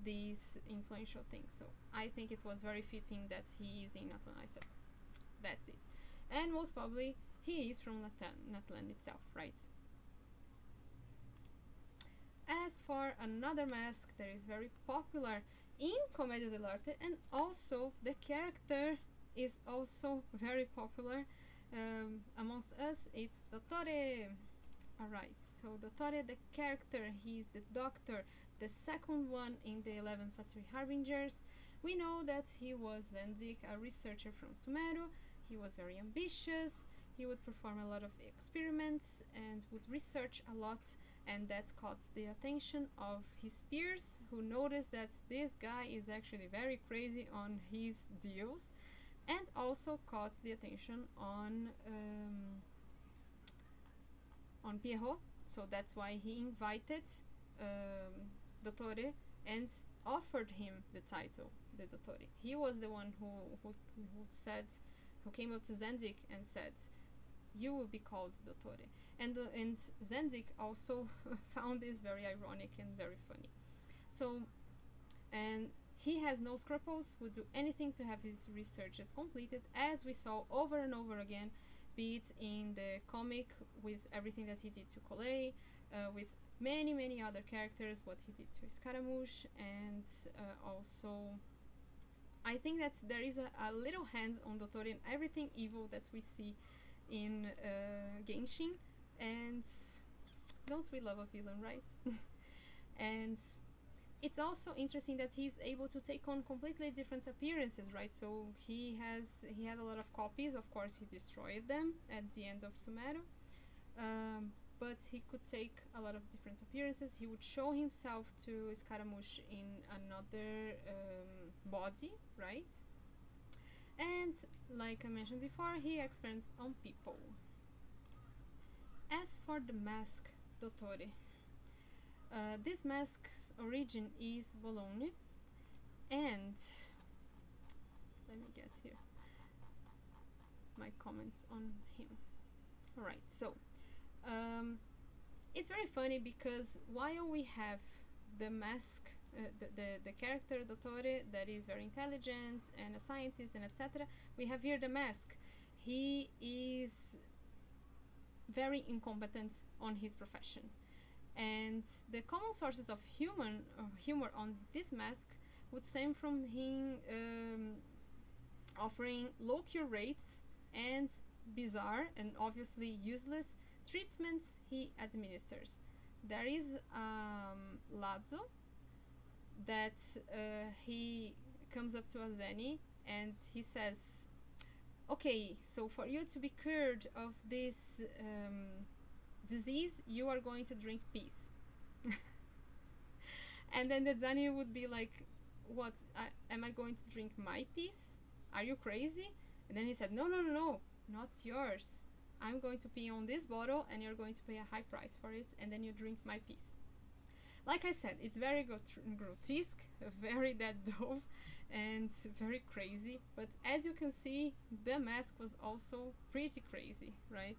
these influential things. So I think it was very fitting that he is in Natlan. I said, that's it. And most probably he is from Natlan itself, right? As for another mask that is very popular in Commedia Dell'arte, and also the character is also very popular amongst us, it's Dottore. Alright, so Dottore, the character, he's the doctor, the second one in the 11 Fatui Harbingers. We know that he was Zendik, a researcher from Sumeru. He was very ambitious, he would perform a lot of experiments and would research a lot, and that caught the attention of his peers, who noticed that this guy is actually very crazy on his deals, and also caught the attention on Pierrot. So that's why he invited Dottore and offered him the title, the Dottore. He was the one who came up to Zendik and said, "You will be called Dottore." And Zendik also found this very ironic and very funny. So, and he has no scruples, would do anything to have his researches completed, as we saw over and over again. be it in the comic with everything that he did to Collet, with many other characters, what he did to Scaramouche, and also I think that there is a little hand on Dottore in everything evil that we see in Genshin, and don't we love a villain, right? And it's also interesting that he's able to take on completely different appearances, right? So he had a lot of copies. Of course, he destroyed them at the end of Sumero, but he could take a lot of different appearances. He would show himself to Scaramouche in another body, right? And like I mentioned before, he experiments on people. As for the mask Dottore, this mask's origin is Bologna, and let me get here my comments on him. Alright, so it's very funny because while we have the mask, the character Dottore that is very intelligent and a scientist and etc., we have here the mask. He is very incompetent on his profession. And the common sources of humor on this mask would stem from him offering low cure rates and bizarre and obviously useless treatments he administers. There is Lazzo that he comes up to Azeni and he says, okay, so for you to be cured of this disease, you are going to drink peace. And then the Zani would be like, what, am I going to drink my peace? Are you crazy? And then he said, no, not yours. I'm going to pee on this bottle and you're going to pay a high price for it, and then you drink my peace. Like I said, it's very grotesque, very that dove, and very crazy, but as you can see, the mask was also pretty crazy, right?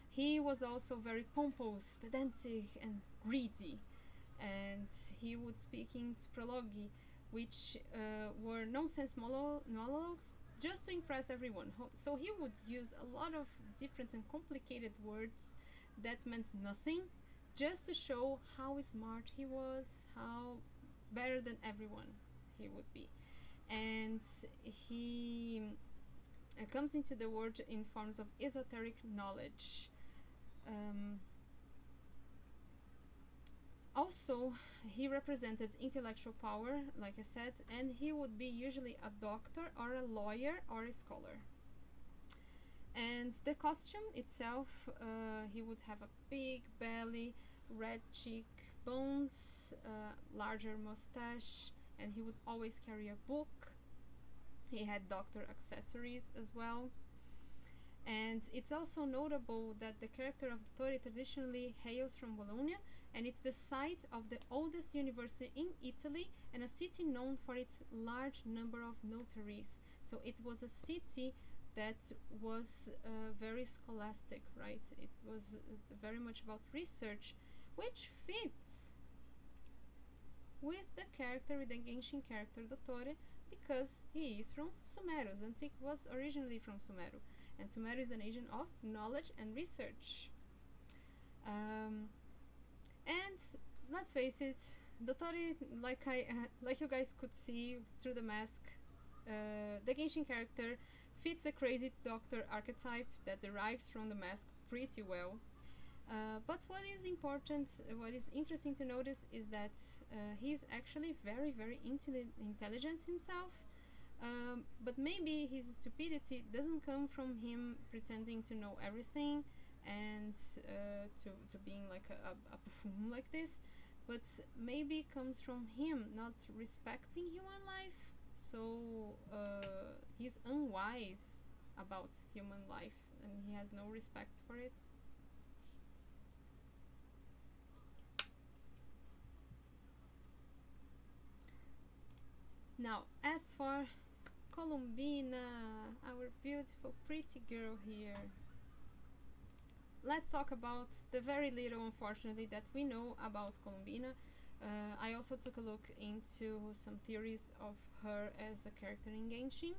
He was also very pompous, pedantic, and greedy, and he would speak in sprologi, which were nonsense monologues just to impress everyone. So he would use a lot of different and complicated words that meant nothing, just to show how smart he was, how better than everyone he would be. And he comes into the world in forms of esoteric knowledge. Also, he represented intellectual power, like I said, and he would be usually a doctor or a lawyer or a scholar. And the costume itself, he would have a big belly, red cheekbones, larger mustache, and he would always carry a book. He had doctor accessories as well. And it's also notable that the character of Dottore traditionally hails from Bologna, and it's the site of the oldest university in Italy and a city known for its large number of notaries. So it was a city that was very scholastic, right? It was very much about research, which fits with the character, with the Genshin character Dottore, because he is from Sumero. Zantik was originally from Sumero, and Sumero is the nation of knowledge and research. And let's face it, Dottore, like you guys could see through the mask, the Genshin character fits the crazy doctor archetype that derives from the mask pretty well. But what is important, what is interesting to notice is that he's actually very intelligent himself, but maybe his stupidity doesn't come from him pretending to know everything and to being like a buffoon like this, but maybe comes from him not respecting human life. So he's unwise about human life and he has no respect for it. Now, as for Columbina, our beautiful pretty girl here, let's talk about the very little, unfortunately, that we know about Columbina. I also took a look into some theories of her as a character in Genshin.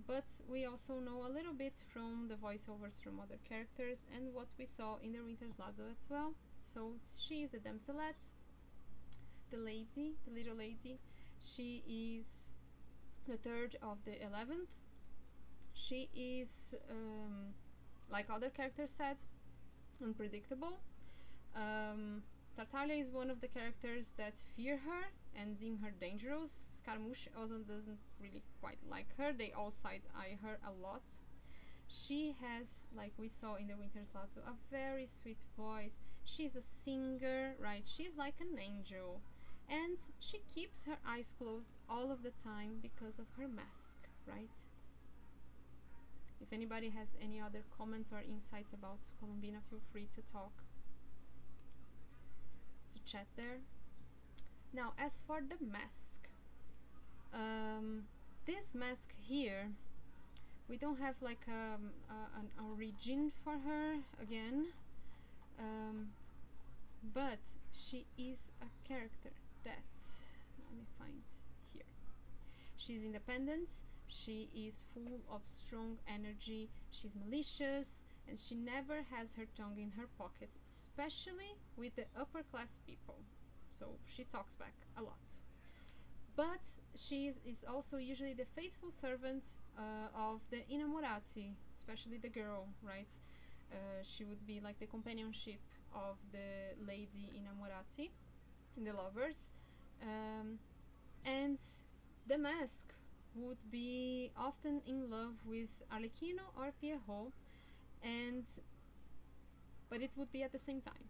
But we also know a little bit from the voiceovers from other characters and what we saw in the Winter's Lazo as well. So she is the damselette, the lady, the little lady. She is the third of the 11th. She is, like other characters said, unpredictable. Tartaglia is one of the characters that fear her and deem her dangerous. Scaramouche also doesn't really quite like her. They all side-eye her a lot. She has, like we saw in the Winter's Lazo, a very sweet voice. She's a singer, right? She's like an angel. And she keeps her eyes closed all of the time because of her mask, right? If anybody has any other comments or insights about Colombina, feel free to talk, to chat there. Now, as for the mask, this mask here, we don't have like an origin for her again, but she is a character that, let me find here. She's independent, she is full of strong energy, she's malicious, and she never has her tongue in her pocket, especially with the upper class people. So she talks back a lot. But she is also usually the faithful servant of the innamorati, especially the girl, right? She would be like the companionship of the lady innamorati, the lovers. And the mask would be often in love with Arlecchino or Pierrot, but it would be at the same time.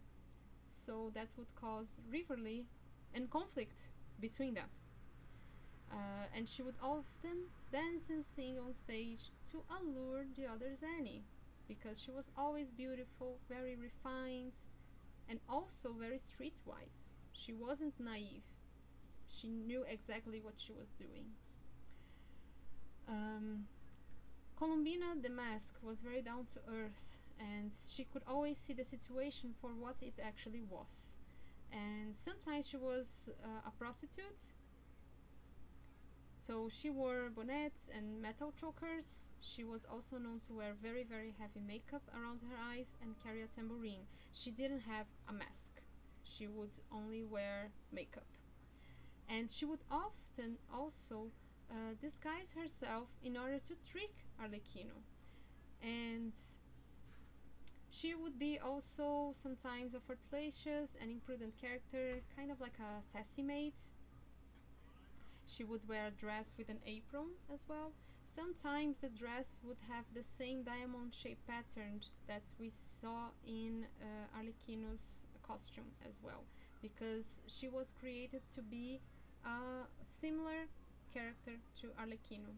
So that would cause rivalry and conflict between them. And she would often dance and sing on stage to allure the other Zanny, because she was always beautiful, very refined, and also very streetwise. She wasn't naive. She knew exactly what she was doing. Colombina the mask was very down to earth, and she could always see the situation for what it actually was. And sometimes she was a prostitute, so she wore bonnets and metal chokers. She was also known to wear very, very heavy makeup around her eyes and carry a tambourine. She didn't have a mask. She would only wear makeup. And she would often also disguise herself in order to trick Arlecchino. And she would be also sometimes a flirtatious and imprudent character, kind of like a sassy maid. She would wear a dress with an apron as well. Sometimes the dress would have the same diamond-shaped pattern that we saw in Arlecchino's costume as well, because she was created to be a similar character to Arlecchino.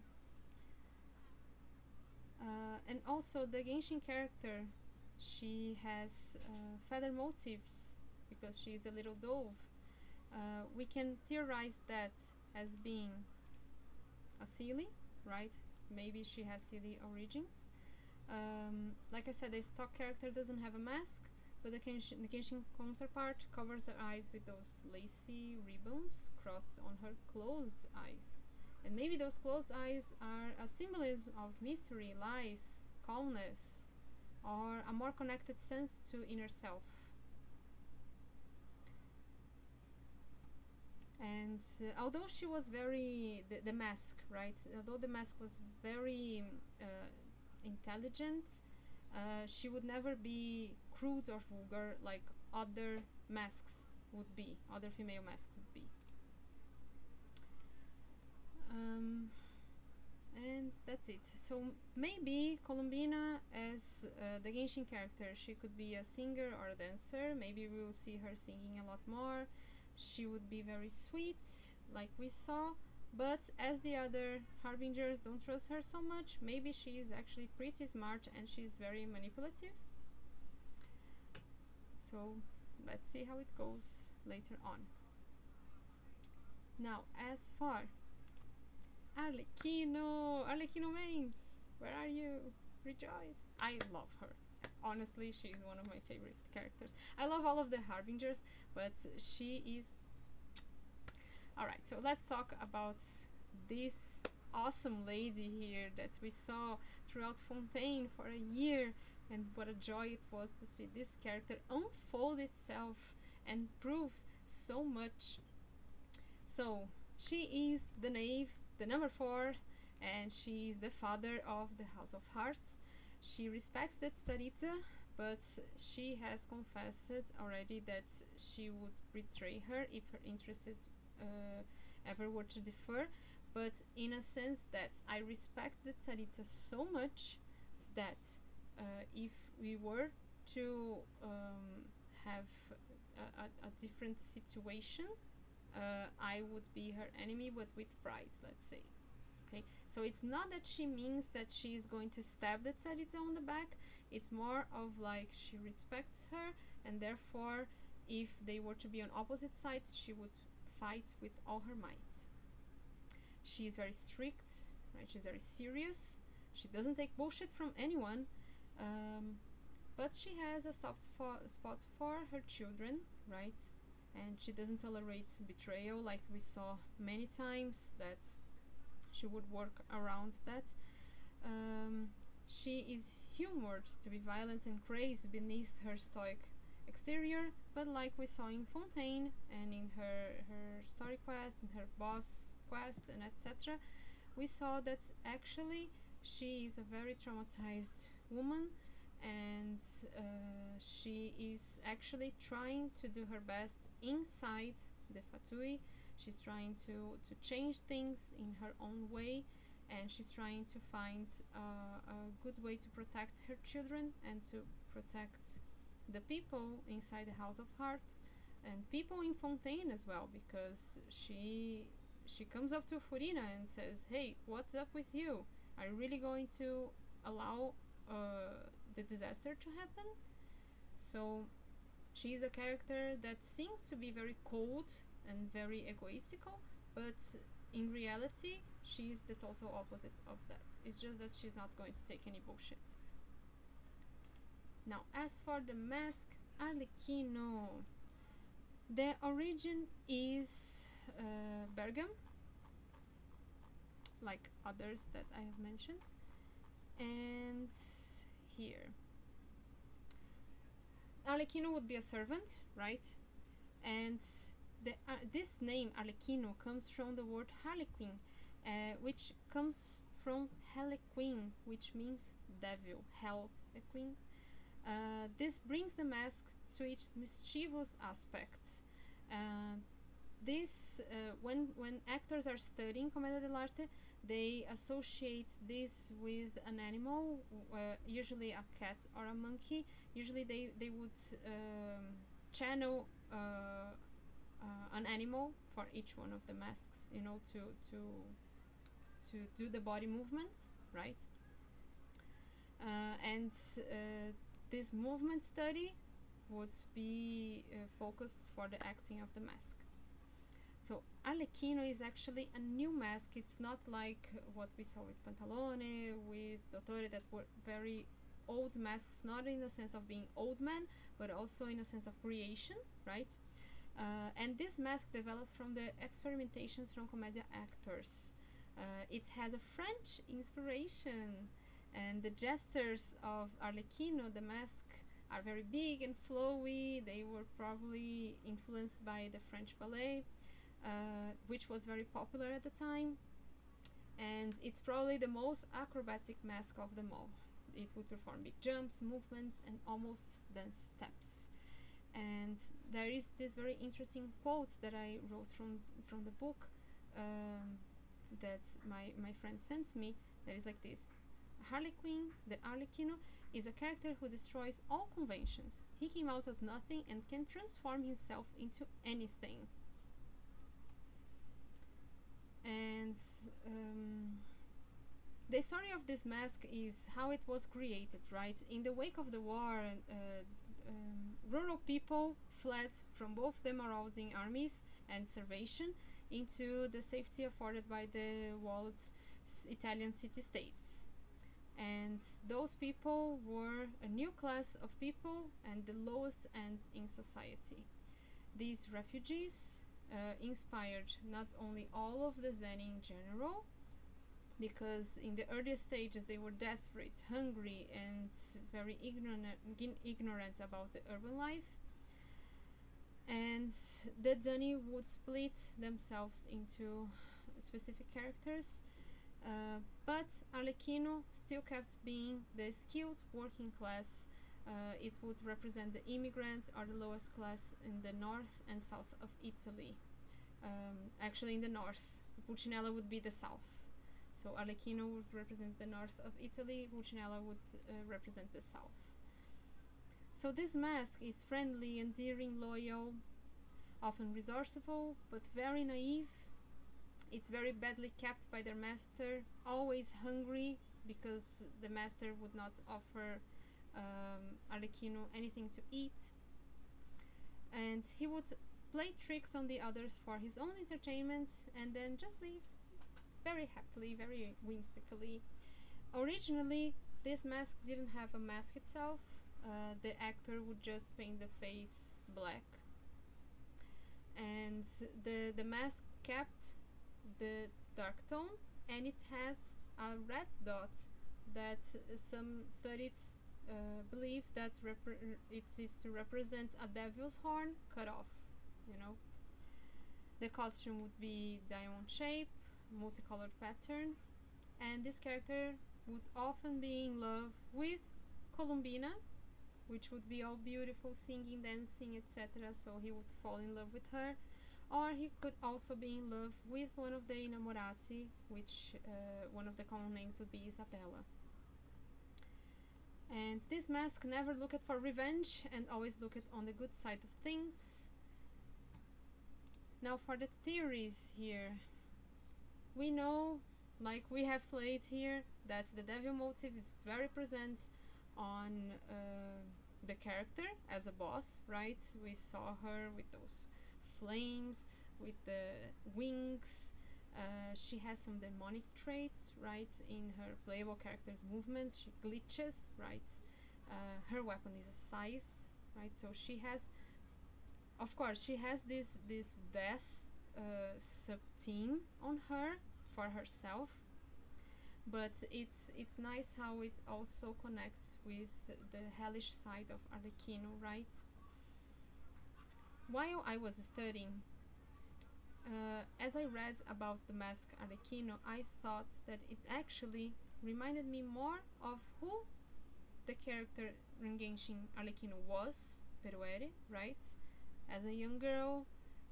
And also the Genshin character, she has feather motifs because she is a little dove. We can theorize that as being a Seelie, right? Maybe she has Seelie origins. Like I said, the stock character doesn't have a mask, but the Genshin counterpart covers her eyes with those lacy ribbons crossed on her closed eyes. And maybe those closed eyes are a symbolism of mystery, lies, calmness, or a more connected sense to inner self. And although she was very, the mask, right? Although the mask was very intelligent, she would never be crude or vulgar like other masks would be, other female masks would be. And that's it. So maybe Colombina as the Genshin character, she could be a singer or a dancer. Maybe we will see her singing a lot more. She would be very sweet, like we saw, but as the other Harbingers don't trust her so much, maybe she is actually pretty smart and she's very manipulative. So let's see how it goes later on. Now, as for Arlecchino Mendes, where are you? Rejoice! I love her. Honestly, she's one of my favorite characters. I love all of the Harbingers, but she is... Alright, so let's talk about this awesome lady here that we saw throughout Fontaine for a year, and what a joy it was to see this character unfold itself and prove so much. So she is the knave, the number 4, and she is the father of the House of Hearts. She respects the Tsaritsa, but she has confessed already that she would betray her if her interests ever were to differ. But in a sense that I respect the Tsaritsa so much that if we were to have a different situation, I would be her enemy, but with pride, let's say. Okay, so it's not that she means that she is going to stab the Tsaritsa on the back. It's more of like she respects her, and therefore, if they were to be on opposite sides, she would fight with all her might. She is very strict, right? She's very serious. She doesn't take bullshit from anyone, but she has a soft spot for her children, right? And she doesn't tolerate betrayal, like we saw many times, that she would work around that. She is humored to be violent and crazy beneath her stoic exterior, but like we saw in Fontaine and in her story quest and her boss quest and etc., we saw that actually she is a very traumatized woman, and she is actually trying to do her best inside the Fatui. She's trying to change things in her own way, and she's trying to find a good way to protect her children and to protect the people inside the House of Hearts and people in Fontaine as well, because she comes up to Furina and says, hey, what's up with you? Are you really going to allow the disaster to happen? So she's a character that seems to be very cold and very egoistical, but in reality she's the total opposite of that. It's just that she's not going to take any bullshit. Now, as for the mask, Arlecchino, the origin is Bergam, like others that I have mentioned, and here Arlecchino would be a servant, right? And this name Arlecchino comes from the word Harlequin, which comes from Harlequin, which means devil, Harlequin. This brings the mask to its mischievous aspect. When actors are studying Commedia Dell'arte, they associate this with an animal, usually a cat or a monkey. Usually they would channel an animal for each one of the masks, you know, to do the body movements, right? And this movement study would be focused for the acting of the mask. So Arlecchino is actually a new mask. It's not like what we saw with Pantalone, with Dottore, that were very old masks, not in the sense of being old man, but also in a sense of creation, right? And this mask developed from the experimentations from Commedia actors. It has a French inspiration, and the gestures of Arlecchino, the mask, are very big and flowy. They were probably influenced by the French ballet, which was very popular at the time, and it's probably the most acrobatic mask of them all. It would perform big jumps, movements, and almost dance steps. And there is this very interesting quote that I wrote from the book that my friend sent me, that is like this: Harlequin, the Arlecchino, is a character who destroys all conventions. He came out of nothing and can transform himself into anything. And the story of this mask is how it was created, right? In the wake of the war, rural people fled from both the marauding armies and starvation into the safety afforded by the walled Italian city-states. And those people were a new class of people and the lowest ends in society. These refugees inspired not only all of the Zen in general, because in the earliest stages they were desperate, hungry, and very ignorant about the urban life. And the Dani would split themselves into specific characters, but Arlecchino still kept being the skilled working class. It would represent the immigrants or the lowest class in the north and south of Italy. Actually, in the north, Pulcinella would be the south. So Arlecchino would represent the north of Italy, Pulcinella would represent the south. So this mask is friendly, endearing, loyal, often resourceful, but very naive. It's very badly kept by their master, always hungry, because the master would not offer Arlecchino anything to eat. And he would play tricks on the others for his own entertainment and then just leave very happily, very whimsically. Originally, this mask didn't have a mask itself. The actor would just paint the face black. And the mask kept the dark tone, and it has a red dot that some studies believe that it is to represent a devil's horn cut off, you know. The costume would be diamond shape, multicolored pattern, and this character would often be in love with Columbina, which would be all beautiful, singing, dancing, etc. So he would fall in love with her, or he could also be in love with one of the innamorati, which one of the common names would be Isabella. And this mask never looked for revenge and always looked on the good side of things. Now for the theories here. We know, like we have played here, that the devil motive is very present on the character as a boss, right? We saw her with those flames, with the wings. She has some demonic traits, right? In her playable character's movements, she glitches, right? Her weapon is a scythe, right? So she has, of course, she has this death sub-theme on her for herself, but it's nice how it also connects with the hellish side of Arlecchino, right? While I was studying, as I read about the mask Arlecchino, I thought that it actually reminded me more of who the character in Genshin Arlecchino was, Peruere, right? As a young girl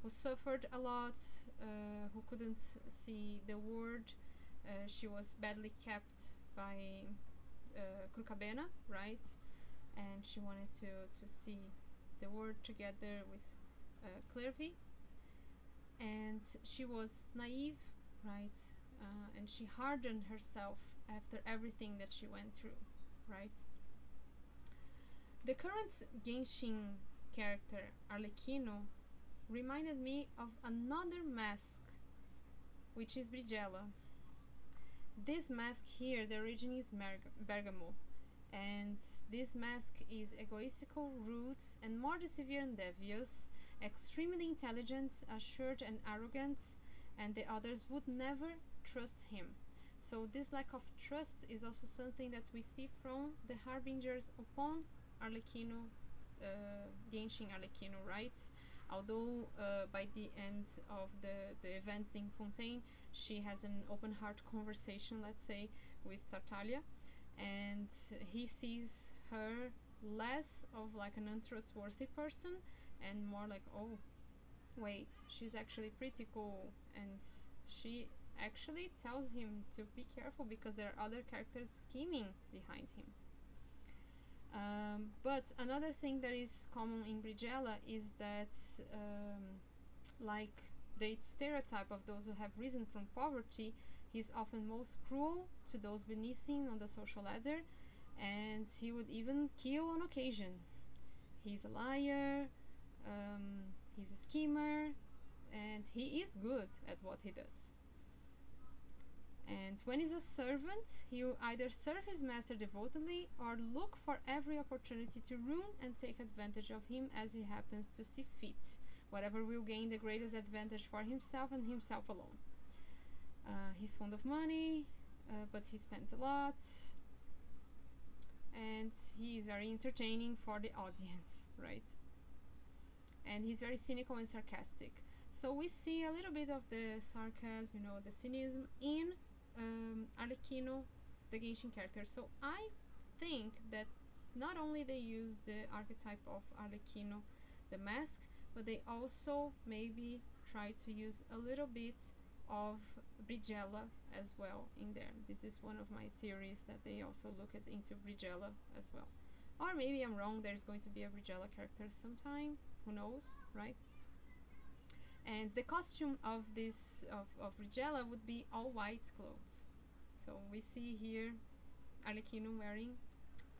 who suffered a lot, who couldn't see the world. She was badly kept by Crukabena, right? And she wanted to see the world together with Clervy. And she was naive, right? And she hardened herself after everything that she went through, right? The current Genshin character, Arlecchino, reminded me of another mask, which is Brigella. This mask here, the origin is Bergamo, and this mask is egoistical, rude, and more severe and devious, extremely intelligent, assured and arrogant, and the others would never trust him. So this lack of trust is also something that we see from the Harbingers upon Arlecchino, Genshin Arlecchino, right? Although by the end of the events in Fontaine, she has an open heart conversation, let's say, with Tartaglia, and he sees her less of like an untrustworthy person and more like, oh wait, she's actually pretty cool, and she actually tells him to be careful because there are other characters scheming behind him. But another thing that is common in Brigella is that like the stereotype of those who have risen from poverty, he's often most cruel to those beneath him on the social ladder, and he would even kill on occasion. He's a liar, he's a schemer, and he is good at what he does. And when he's a servant, he will either serve his master devotedly or look for every opportunity to ruin and take advantage of him as he happens to see fit, whatever will gain the greatest advantage for himself and himself alone. He's fond of money, but he spends a lot, and he is very entertaining for the audience, right? And he's very cynical and sarcastic. So we see a little bit of the sarcasm, you know, the cynicism in Arlecchino, the Genshin character. So I think that not only they use the archetype of Arlecchino, the mask, but they also maybe try to use a little bit of Brigella as well in there. This is one of my theories, that they also look into Brigella as well. Or maybe I'm wrong, there's going to be a Brigella character sometime, who knows, right? And the costume of this of Brigella would be all white clothes. So we see here Arlecchino wearing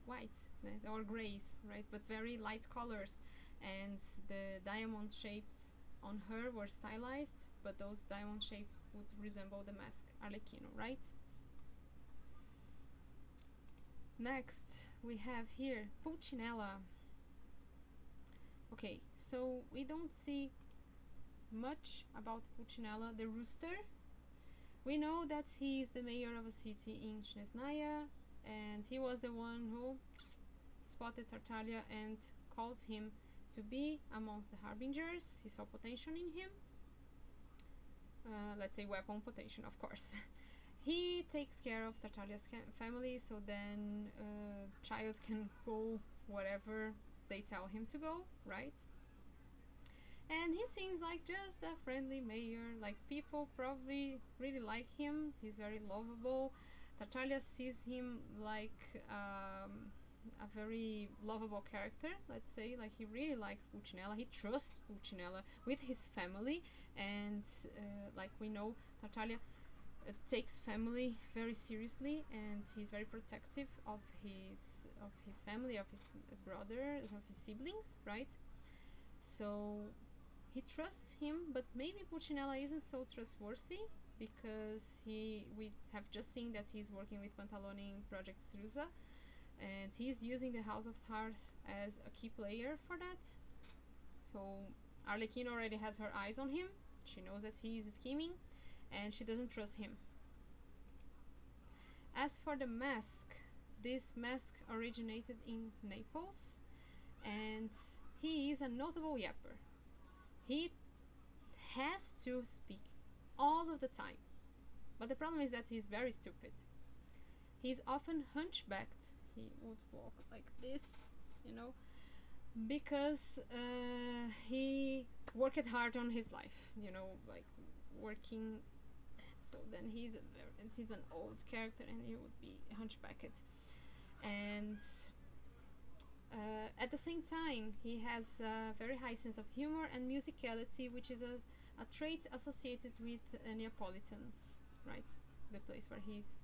white, right? Or grays, right? But very light colors, and the diamond shapes on her were stylized, but those diamond shapes would resemble the mask Arlecchino, right? Next we have here Pulcinella. Okay, so we don't see much about Pulcinella the rooster. We know that he is the mayor of a city in Snezhnaya, and he was the one who spotted Tartaglia and called him to be amongst the Harbingers. He saw potential in him. Let's say weapon potential, of course. He takes care of Tartaglia's family, so then child can go wherever they tell him to go, right? And he seems like just a friendly mayor. Like, people probably really like him. He's very lovable. Tartaglia sees him like a very lovable character, let's say. Like, he really likes Pulcinella. He trusts Pulcinella with his family, and like we know, Tartaglia takes family very seriously, and he's very protective of his family, of his brother, of his siblings, right? So he trusts him, but maybe Pulcinella isn't so trustworthy, because we have just seen that he's working with Pantalone in Project Struza, and he's using the House of Tarth as a key player for that. So Arlecchino already has her eyes on him. She knows that he is scheming, and she doesn't trust him. As for the mask, this mask originated in Naples, and he is a notable yapper. He has to speak all of the time, but the problem is that he's very stupid. He's often hunchbacked. He would walk like this, you know, because he worked hard on his life, you know, like working. So then he's an old character, and he would be hunchbacked. And at the same time, he has a very high sense of humor and musicality, which is a trait associated with Neapolitans, right? The place where he's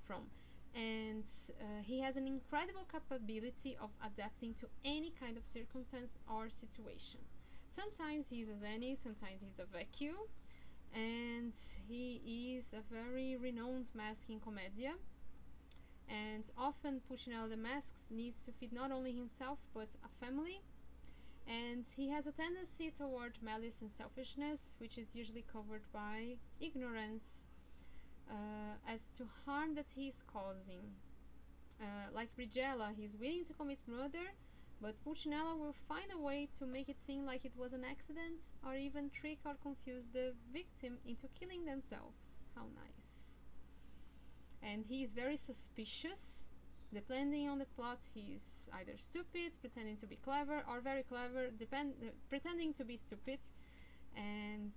from. And he has an incredible capability of adapting to any kind of circumstance or situation. Sometimes he's a zany, sometimes he's a vacuum, and he is a very renowned mask in Commedia. And often Pulcinella the Masks needs to feed not only himself but a family, and he has a tendency toward malice and selfishness, which is usually covered by ignorance as to harm that he is causing. Like Brigella, he's willing to commit murder, but Pulcinella will find a way to make it seem like it was an accident, or even trick or confuse the victim into killing themselves. How nice. And he is very suspicious. Depending on the plot, he's either stupid, pretending to be clever, or very clever, pretending to be stupid. And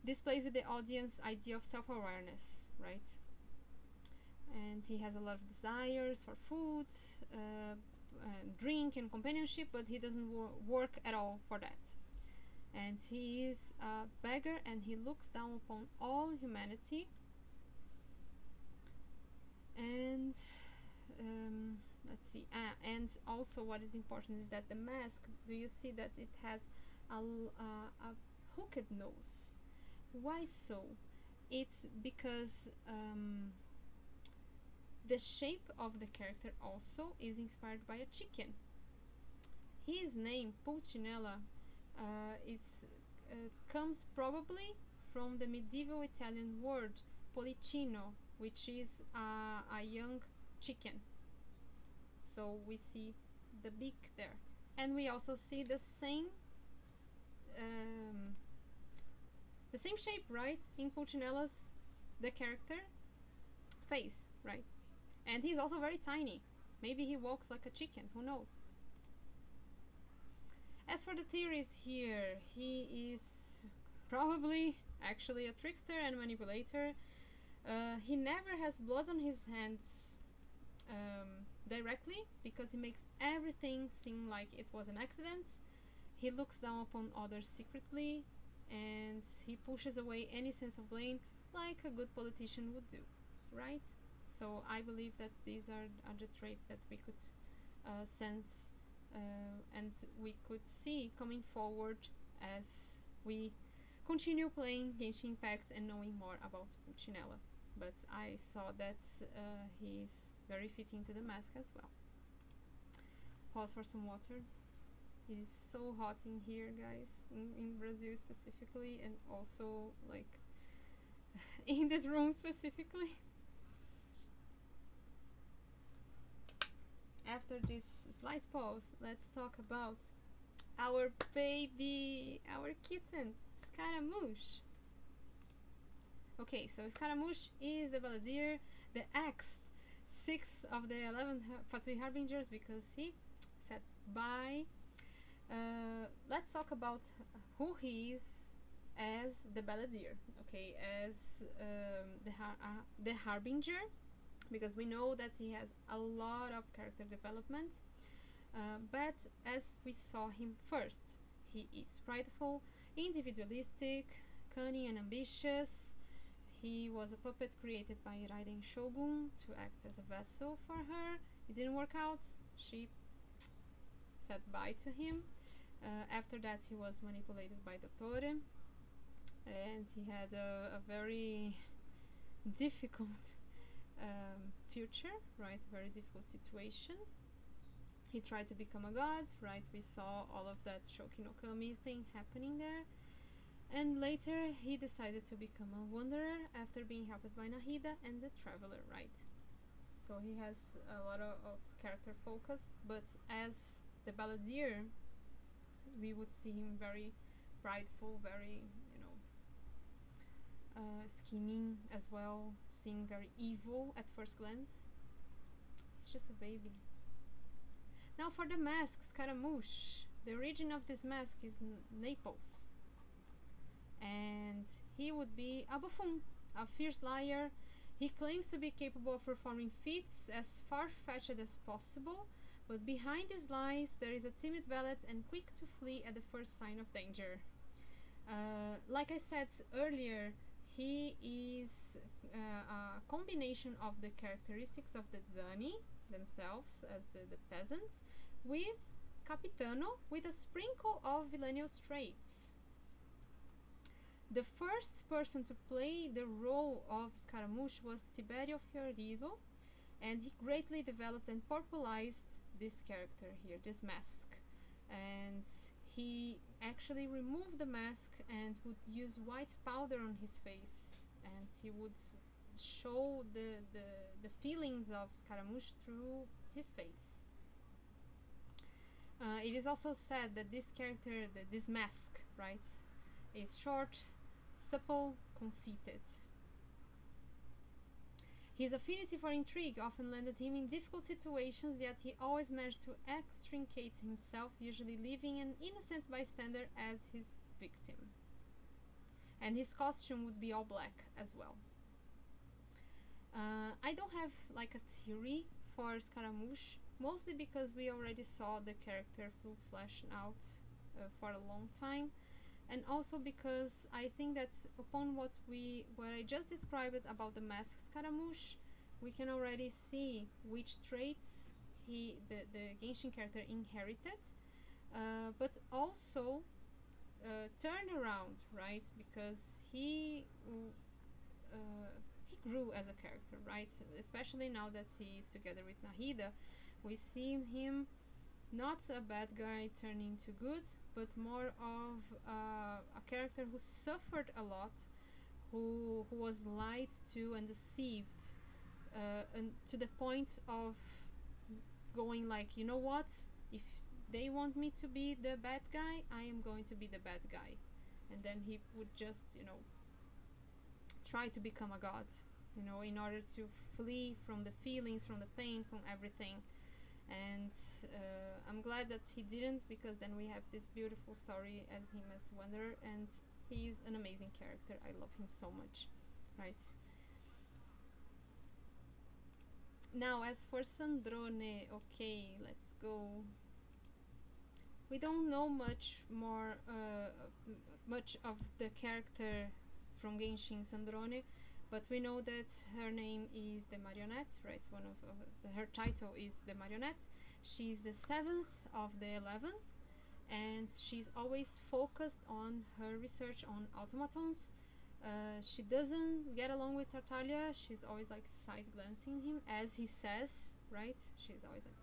this plays with the audience idea of self-awareness, right? And he has a lot of desires for food, drink, and companionship, but he doesn't work at all for that. And he is a beggar, and he looks down upon all humanity. And let's see. And also, what is important is that the mask. Do you see that it has a hooked nose? Why so? It's because the shape of the character also is inspired by a chicken. His name, Pulcinella, comes probably from the medieval Italian word policino, which is a young chicken. So we see the beak there, and we also see the same shape, right, in Pulcinella's the character face, right? And he's also very tiny. Maybe he walks like a chicken, who knows? As for the theories here, he is probably actually a trickster and manipulator. He never has blood on his hands directly, because he makes everything seem like it was an accident. He looks down upon others secretly, and he pushes away any sense of blame like a good politician would do, right? So I believe that these are the traits that we could sense and we could see coming forward as we continue playing Genshin Impact and knowing more about Pulcinella. But I saw that he's very fitting to the mask as well. Pause for some water. It is so hot in here, guys, in Brazil specifically, and also like in this room specifically. After this slight pause, let's talk about our baby, our kitten, Scaramouche. Okay, so Scaramouche is the Balladeer, the X6 of the 11 Fatui Harbingers, because he said bye. Let's talk about who he is as the Balladeer, okay, as the Harbinger, because we know that he has a lot of character development, but as we saw him first, he is prideful, individualistic, cunning and ambitious. He was a puppet created by Raiden Shogun to act as a vessel for her. It didn't work out. She said bye to him. After that, he was manipulated by Dottore, and he had a very difficult future, right? Very difficult situation. He tried to become a god, right? We saw all of that Shoki no Kami thing happening there. And later he decided to become a wanderer after being helped by Nahida and the Traveler, right? So he has a lot of character focus, but as the Balladeer, we would see him very prideful, very, scheming as well, seeing very evil at first glance. He's just a baby. Now for the mask, Scaramouche. The origin of this mask is Naples. And he would be a buffoon, a fierce liar. He claims to be capable of performing feats as far-fetched as possible, but behind his lies there is a timid valet and quick to flee at the first sign of danger. Like I said earlier, he is a combination of the characteristics of the Zani themselves as the peasants, with Capitano, with a sprinkle of villainous traits. The first person to play the role of Scaramouche was Tiberio Fiorito, and he greatly developed and popularized this character here, this mask. And he actually removed the mask and would use white powder on his face, and he would show the feelings of Scaramouche through his face. It is also said that this character, this mask, right, is short, supple, conceited. His affinity for intrigue often landed him in difficult situations, yet he always managed to extricate himself, usually leaving an innocent bystander as his victim. And his costume would be all black as well. I don't have like a theory for Scaramouche, mostly because we already saw the character fleshed out for a long time, and also because I think that upon what I just described about the mask Scaramouche, we can already see which traits the Genshin character inherited, but also turned around, right? Because he grew as a character, right? Especially now that he is together with Nahida, we see him not a bad guy turning to good, but more of a character who suffered a lot, who was lied to and deceived, and to the point of going like, you know what, if they want me to be the bad guy, I am going to be the bad guy. And then he would just, you know, try to become a god, you know, in order to flee from the feelings, from the pain, from everything. And I'm glad that he didn't, because then we have this beautiful story as him as Wanderer, and he's an amazing character. I love him so much, right? Now, as for Sandrone, okay, let's go. We don't know much more, much of the character from Genshin Sandrone, but we know that her name is the Marionette, right? One of her title is the Marionette. She's the 7th of the 11th, and she's always focused on her research on automatons. She doesn't get along with Tartaglia. She's always like side glancing him, as he says, right? She's always like,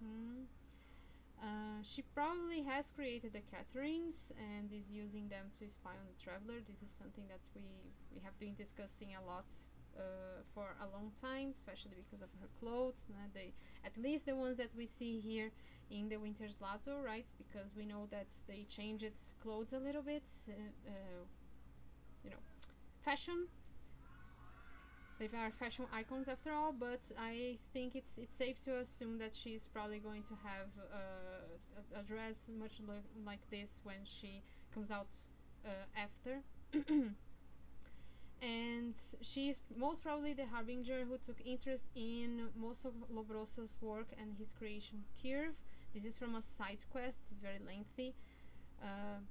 she probably has created the Catherines and is using them to spy on the Traveler. This is something that we have been discussing a lot for a long time, especially because of her clothes. At least the ones that we see here in the Winter's Lazo, right? Because we know that they changed its clothes a little bit, you know, fashion. They are fashion icons after all, but I think it's safe to assume that she's probably going to have a dress much like this when she comes out after. And she's most probably the Harbinger who took interest in most of Lobrosso's work and his creation Curve. This is from a side quest. It's very lengthy,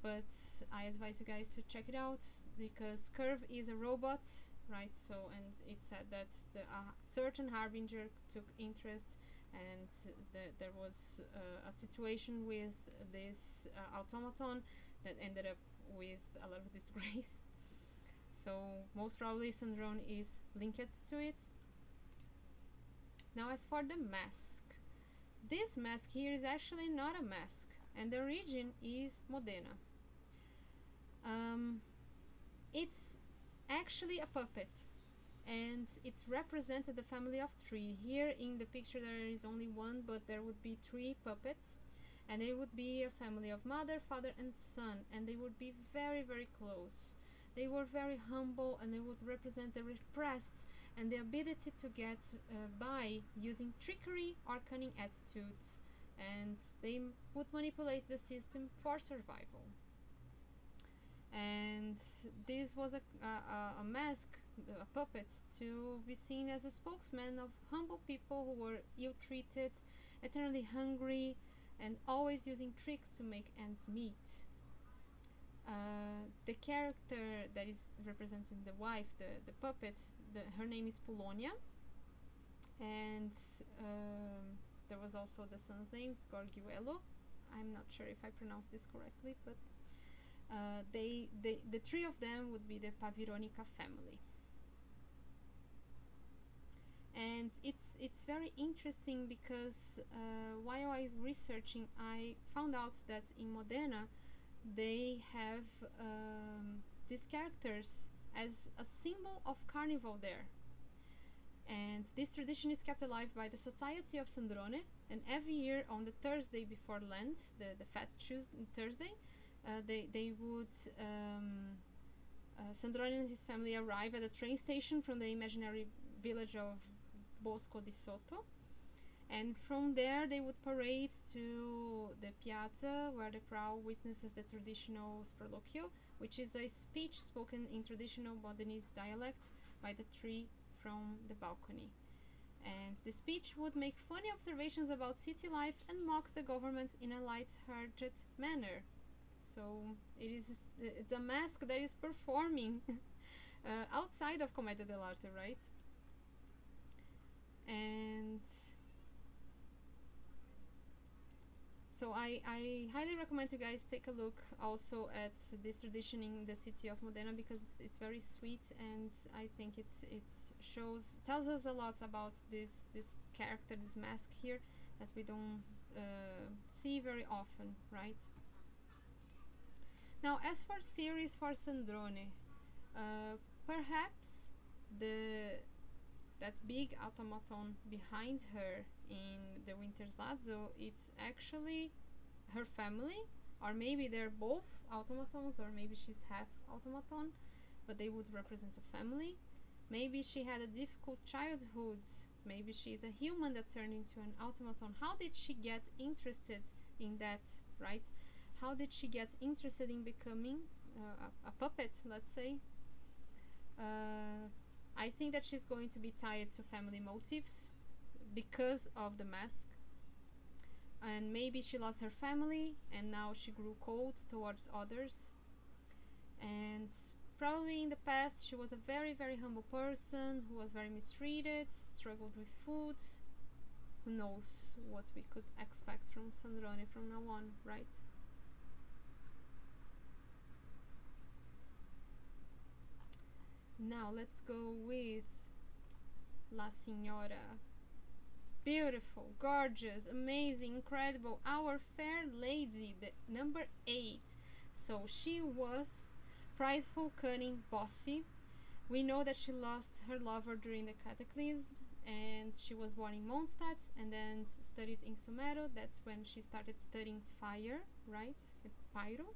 but I advise you guys to check it out, because Curve is a robot, right? So, and it said that the certain Harbinger took interest, and there was a situation with this automaton that ended up with a lot of disgrace. So most probably Sandrone is linked to it. Now, as for the mask, this mask here is actually not a mask, and the origin is Modena. It's actually a puppet, and it represented the family of 3. Here in the picture there is only one, but there would be 3 puppets, and they would be a family of mother, father, and son, and they would be very, very close. They were very humble, and they would represent the repressed and the ability to get by using trickery or cunning attitudes, and they would manipulate the system for survival. And this was a mask, a puppet, to be seen as a spokesman of humble people who were ill-treated, eternally hungry, and always using tricks to make ends meet. The character that is representing the wife, the puppet, her name is Polonia, and there was also the son's name, Gorgiuelo. I'm not sure if I pronounced this correctly, but the 3 of them would be the Pavironica family. And it's very interesting because while I was researching, I found out that in Modena they have these characters as a symbol of carnival there. And this tradition is kept alive by the Society of Sandrone, and every year on the Thursday before Lent, the Fat Thursday, they would Sandrone and his family arrive at a train station from the imaginary village of Bosco di Sotto, and from there they would parade to the piazza, where the crowd witnesses the traditional sproloquio, which is a speech spoken in traditional Modenese dialect by the 3 from the balcony. And the speech would make funny observations about city life and mocks the government in a light-hearted manner. So it's a mask that is performing outside of Commedia Dell'arte, right? And so I highly recommend you guys take a look also at this tradition in the city of Modena, because it's very sweet, and I think it tells us a lot about this character, this mask here, that we don't see very often, right? Now, as for theories for Sandrone, perhaps that big automaton behind her in the Winter's Lazzo, it's actually her family, or maybe they're both automatons, or maybe she's half automaton, but they would represent a family. Maybe she had a difficult childhood. Maybe she's a human that turned into an automaton. How did she get interested in that, right? How did she get interested in becoming a puppet, let's say? I think that she's going to be tied to family motives because of the mask. And maybe she lost her family and now she grew cold towards others. And probably in the past she was a very, very humble person who was very mistreated, struggled with food. Who knows what we could expect from Sandrone from now on, right? Now let's go with La Signora. Beautiful, gorgeous, amazing, incredible. Our fair lady, the number 8. So she was prideful, cunning, bossy. We know that she lost her lover during the cataclysm, and she was born in Mondstadt and then studied in Sumeru. That's when she started studying fire, right? Pyro.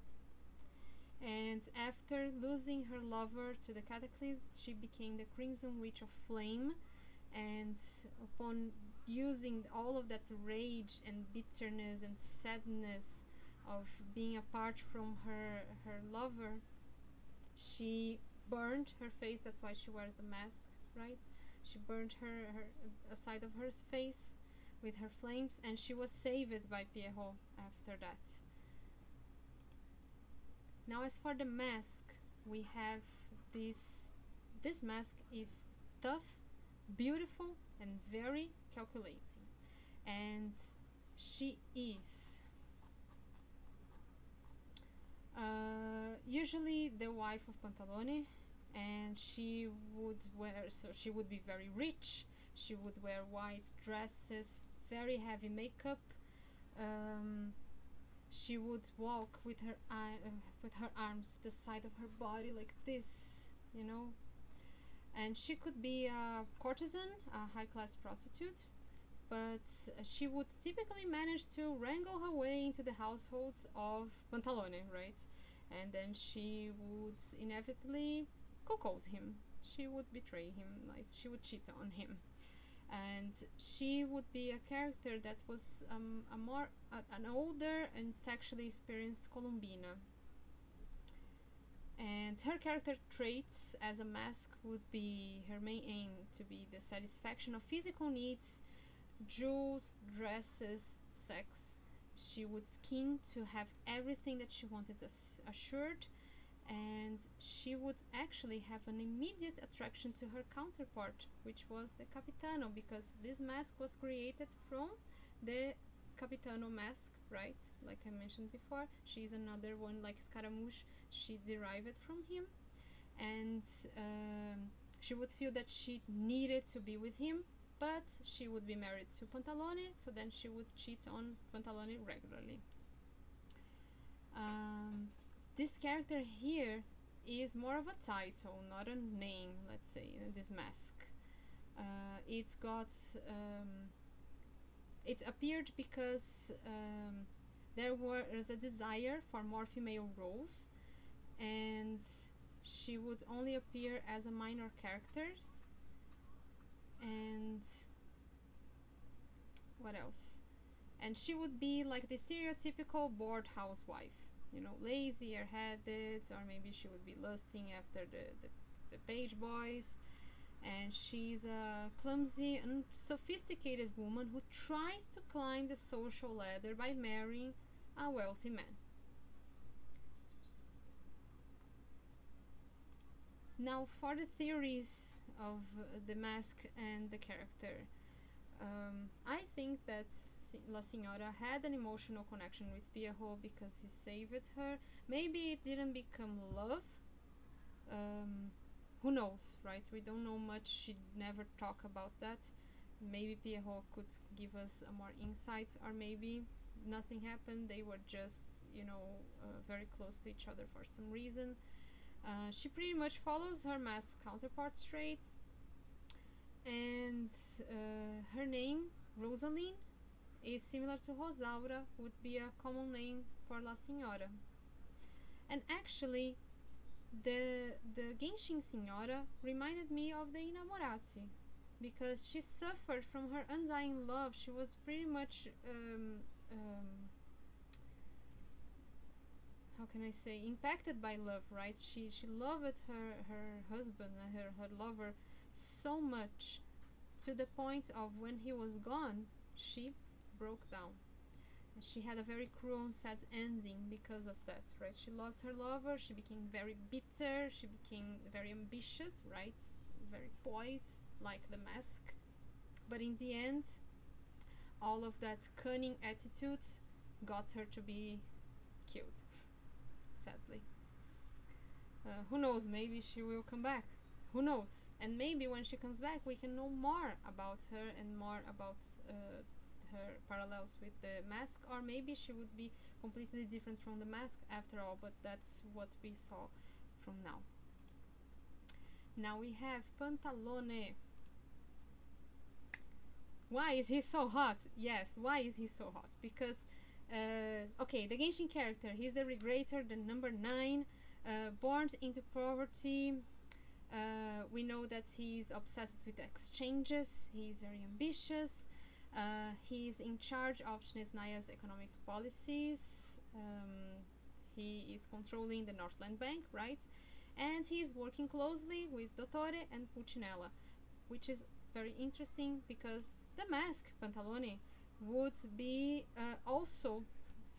And after losing her lover to the cataclysm, she became the Crimson Witch of Flame. And upon using all of that rage and bitterness and sadness of being apart from her lover, she burned her face. That's why she wears the mask, right? She burned a side of her face with her flames, and she was saved by Pierrot after that. Now, as for the mask, we have this mask is tough, beautiful, and very calculating. And she is usually the wife of Pantalone, and she would be very rich. She would wear white dresses, very heavy makeup. She would walk with her arms to the side of her body like this, you know. And she could be a courtesan, a high-class prostitute, but she would typically manage to wrangle her way into the households of Pantalone, right? And then she would inevitably cuckold him. She would betray him, like she would cheat on him. And she would be a character that was an older and sexually experienced Colombina. And her character traits as a mask would be her main aim to be the satisfaction of physical needs, jewels, dresses, sex. She would scheme to have everything that she wanted assured, and she would actually have an immediate attraction to her counterpart, which was the Capitano, because this mask was created from the Capitano mask, right? Like I mentioned before, she's another one like Scaramouche. She derived it from him, and she would feel that she needed to be with him, but she would be married to Pantalone, so then she would cheat on Pantalone regularly. This character here is more of a title, not a name, let's say, this mask. It appeared because there was a desire for more female roles, and she would only appear as a minor character. And what else? And she would be like the stereotypical bored housewife, you know, lazy, airheaded, or maybe she would be lusting after the page boys. And she's a clumsy and sophisticated woman who tries to climb the social ladder by marrying a wealthy man. Now, for the theories of the mask and the character, I think that La Signora had an emotional connection with Pierrot because he saved her. Maybe it didn't become love. Who knows, right? We don't know much. She never talked about that. Maybe Pierrot could give us a more insight, or maybe nothing happened. They were just, very close to each other for some reason. She pretty much follows her mask counterpart traits, and her name, Rosaline, is similar to Rosaura, would be a common name for La Senhora. And actually, the Genshin Senhora reminded me of the Inamorati, because she suffered from her undying love. She was pretty much how can I say, impacted by love, right? She loved her husband, her lover, so much, to the point of when he was gone, she broke down. She had a very cruel and sad ending because of that, right? She lost her lover, she became very bitter, she became very ambitious, right? Very poised, like the mask. But in the end, all of that cunning attitude got her to be killed, sadly. Who knows, maybe she will come back. Who knows? And maybe when she comes back, we can know more about her and more about her parallels with the mask, or maybe she would be completely different from the mask after all, but that's what we saw from now. Now we have Pantalone. Why is he so hot? Yes, why is he so hot? Because, okay, the Genshin character, he's the regulator, the number 9, born into poverty. We know that he's obsessed with exchanges, he's very ambitious. He's in charge of Shineznaya's economic policies. He is controlling the Northland Bank, right? And he's working closely with Dottore and Pulcinella, which is very interesting because the mask, Pantalone, would be also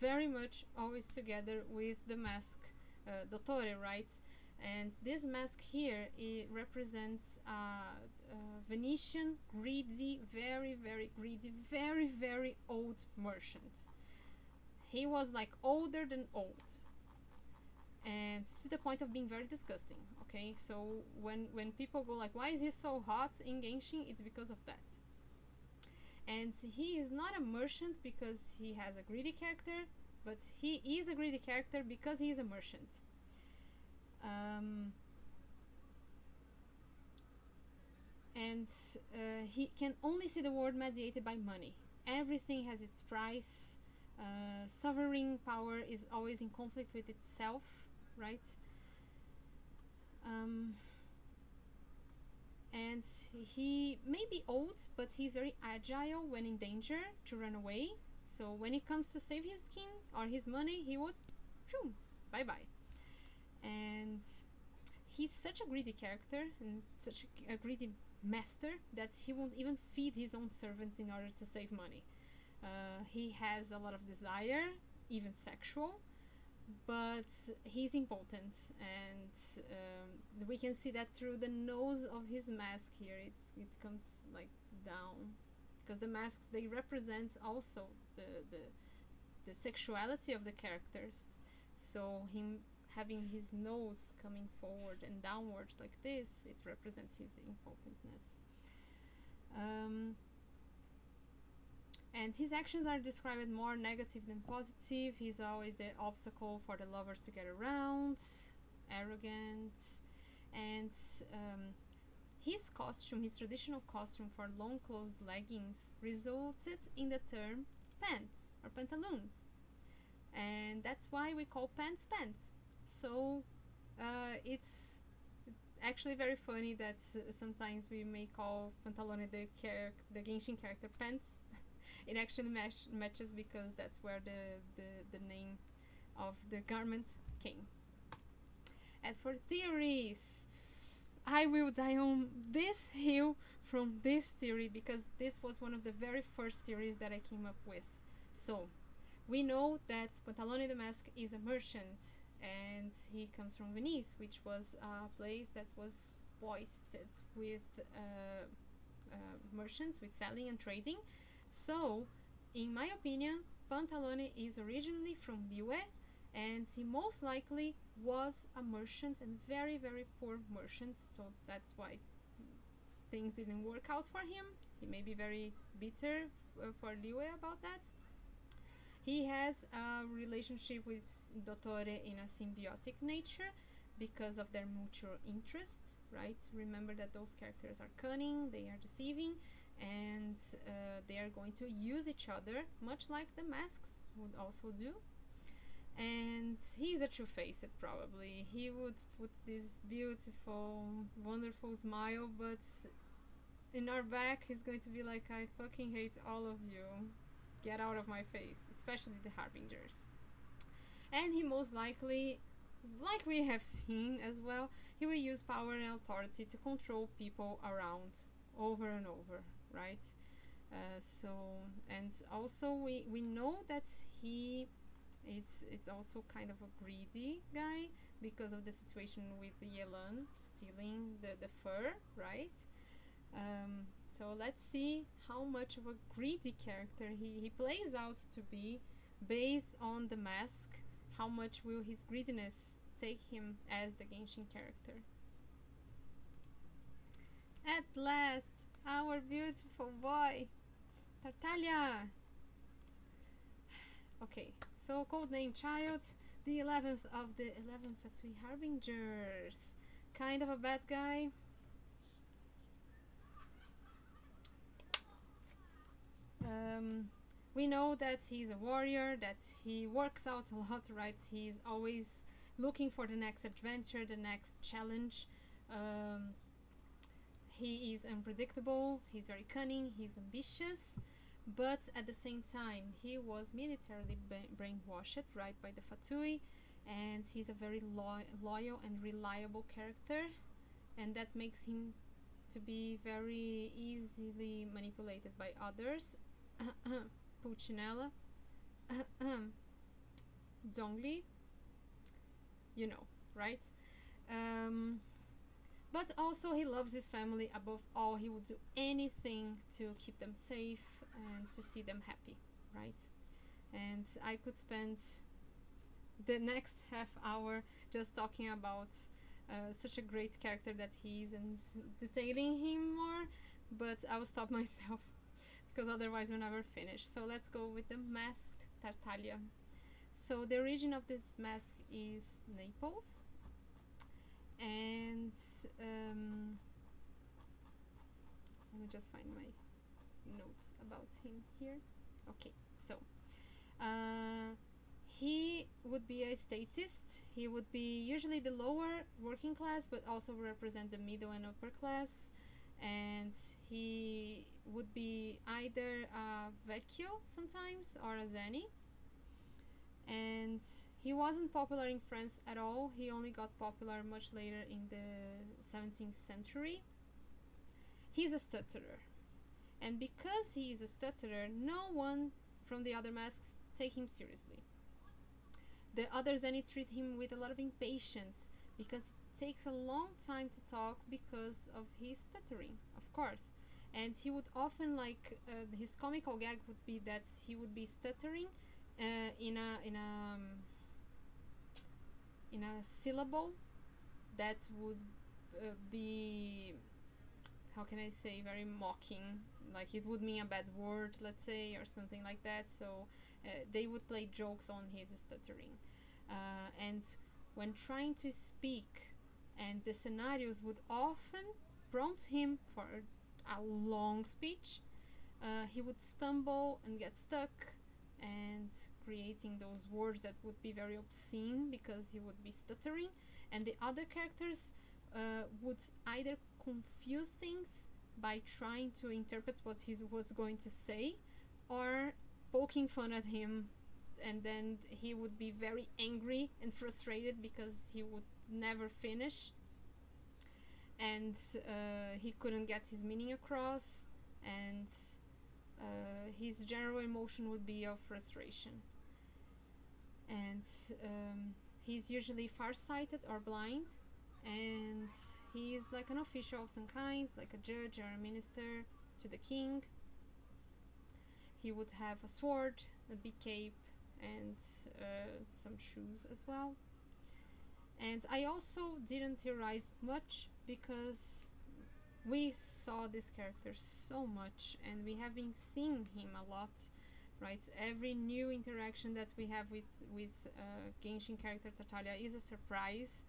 very much always together with the mask, Dottore, right? And this mask here, it represents Venetian, greedy, very, very greedy, very, very old merchant. He was like older than old, and to the point of being very disgusting. Okay, so when people go like, why is he so hot in Genshin? It's because of that. And he is not a merchant because he has a greedy character, but he is a greedy character because he is a merchant. And he can only see the world mediated by money. Everything has its price. Sovereign power is always in conflict with itself, right? And he may be old, but he's very agile when in danger to run away. So when it comes to save his skin or his money, he would bye-bye. And he's such a greedy character and such a greedy master that he won't even feed his own servants in order to save money. He has a lot of desire, even sexual, but he's impotent, and we can see that through the nose of his mask here. It comes like down, because the masks, they represent also the sexuality of the characters. So him having his nose coming forward and downwards like this, it represents his impotentness. And his actions are described more negative than positive. He's always the obstacle for the lovers to get around, arrogant, and his costume, his traditional costume for long closed leggings, resulted in the term pants or pantaloons, and that's why we call pants pants. So it's actually very funny that sometimes we may call Pantalone the Genshin character pants. It actually matches because that's where the name of the garment came. As for theories, I will die on this hill from this theory because this was one of the very first theories that I came up with. So we know that Pantalone the Mask is a merchant, and he comes from Venice, which was a place that was boisted with merchants, with selling and trading. So, in my opinion, Pantalone is originally from Liyue, and he most likely was a merchant, and very, very poor merchant, so that's why things didn't work out for him. He may be very bitter for Liyue about that. He has a relationship with Dottore in a symbiotic nature, because of their mutual interests, right? Remember that those characters are cunning, they are deceiving, and they are going to use each other, much like the masks would also do. And he's a two-faced, probably. He would put this beautiful, wonderful smile, but in our back, he's going to be like, I fucking hate all of you. Get out of my face, especially the Harbingers. And he most likely, like we have seen as well, he will use power and authority to control people around over and over, right? And also we know that it's also kind of a greedy guy because of the situation with Yelan stealing the fur, right? So let's see how much of a greedy character he plays out to be based on the mask. How much will his greediness take him as the Genshin character? At last, our beautiful boy, Tartaglia. Okay, so codename Child, the 11th of the 11 Fatui Harbingers. Kind of a bad guy. We know that he's a warrior, that he works out a lot, right? He's always looking for the next adventure, the next challenge. He is unpredictable, he's very cunning, he's ambitious, but at the same time, he was militarily brainwashed, right, by the Fatui, and he's a very loyal and reliable character, and that makes him to be very easily manipulated by others. Pulcinella, Zhongli, you know, right? But also he loves his family above all. He would do anything to keep them safe and to see them happy, right? And I could spend the next half hour just talking about such a great character that he is and detailing him more, but I will stop myself because otherwise we'll never finish. So let's go with the mask, Tartaglia. So the origin of this mask is Naples, and let me just find my notes about him here. Okay, so he would be a statist. He would be usually the lower working class, but also represent the middle and upper class. And he would be either a vecchio sometimes or a zeni. And he wasn't popular in France at all. He only got popular much later in the 17th century. He's a stutterer. And because he is a stutterer, no one from the other masks take him seriously. The other zeni treat him with a lot of impatience because it takes a long time to talk because of his stuttering, of course. And he would often his comical gag would be that he would be stuttering in a syllable that would be, how can I say, very mocking, like it would mean a bad word, let's say, or something like that. So they would play jokes on his stuttering, and when trying to speak, and the scenarios would often prompt him for a long speech, he would stumble and get stuck and creating those words that would be very obscene because he would be stuttering, and the other characters would either confuse things by trying to interpret what he was going to say or poking fun at him, and then he would be very angry and frustrated because he would never finish and he couldn't get his meaning across, and his general emotion would be of frustration. And he's usually farsighted or blind, and he's like an official of some kind, like a judge or a minister to the king. He would have a sword, a big cape, and some shoes as well. And I also didn't theorize much because we saw this character so much and we have been seeing him a lot, right? Every new interaction that we have with Genshin character Tartaglia is a surprise.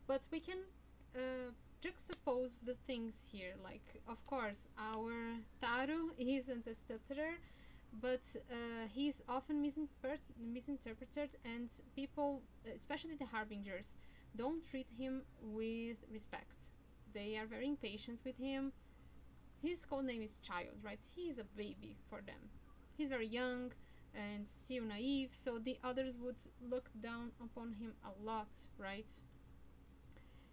But we can juxtapose the things here. Like, of course, our Taro isn't a stutterer, but he's often misinterpreted, and people, especially the Harbingers, don't treat him with respect. They are very impatient with him. His code name is Child, right? He's a baby for them. He's very young and still naive, so the others would look down upon him a lot, right?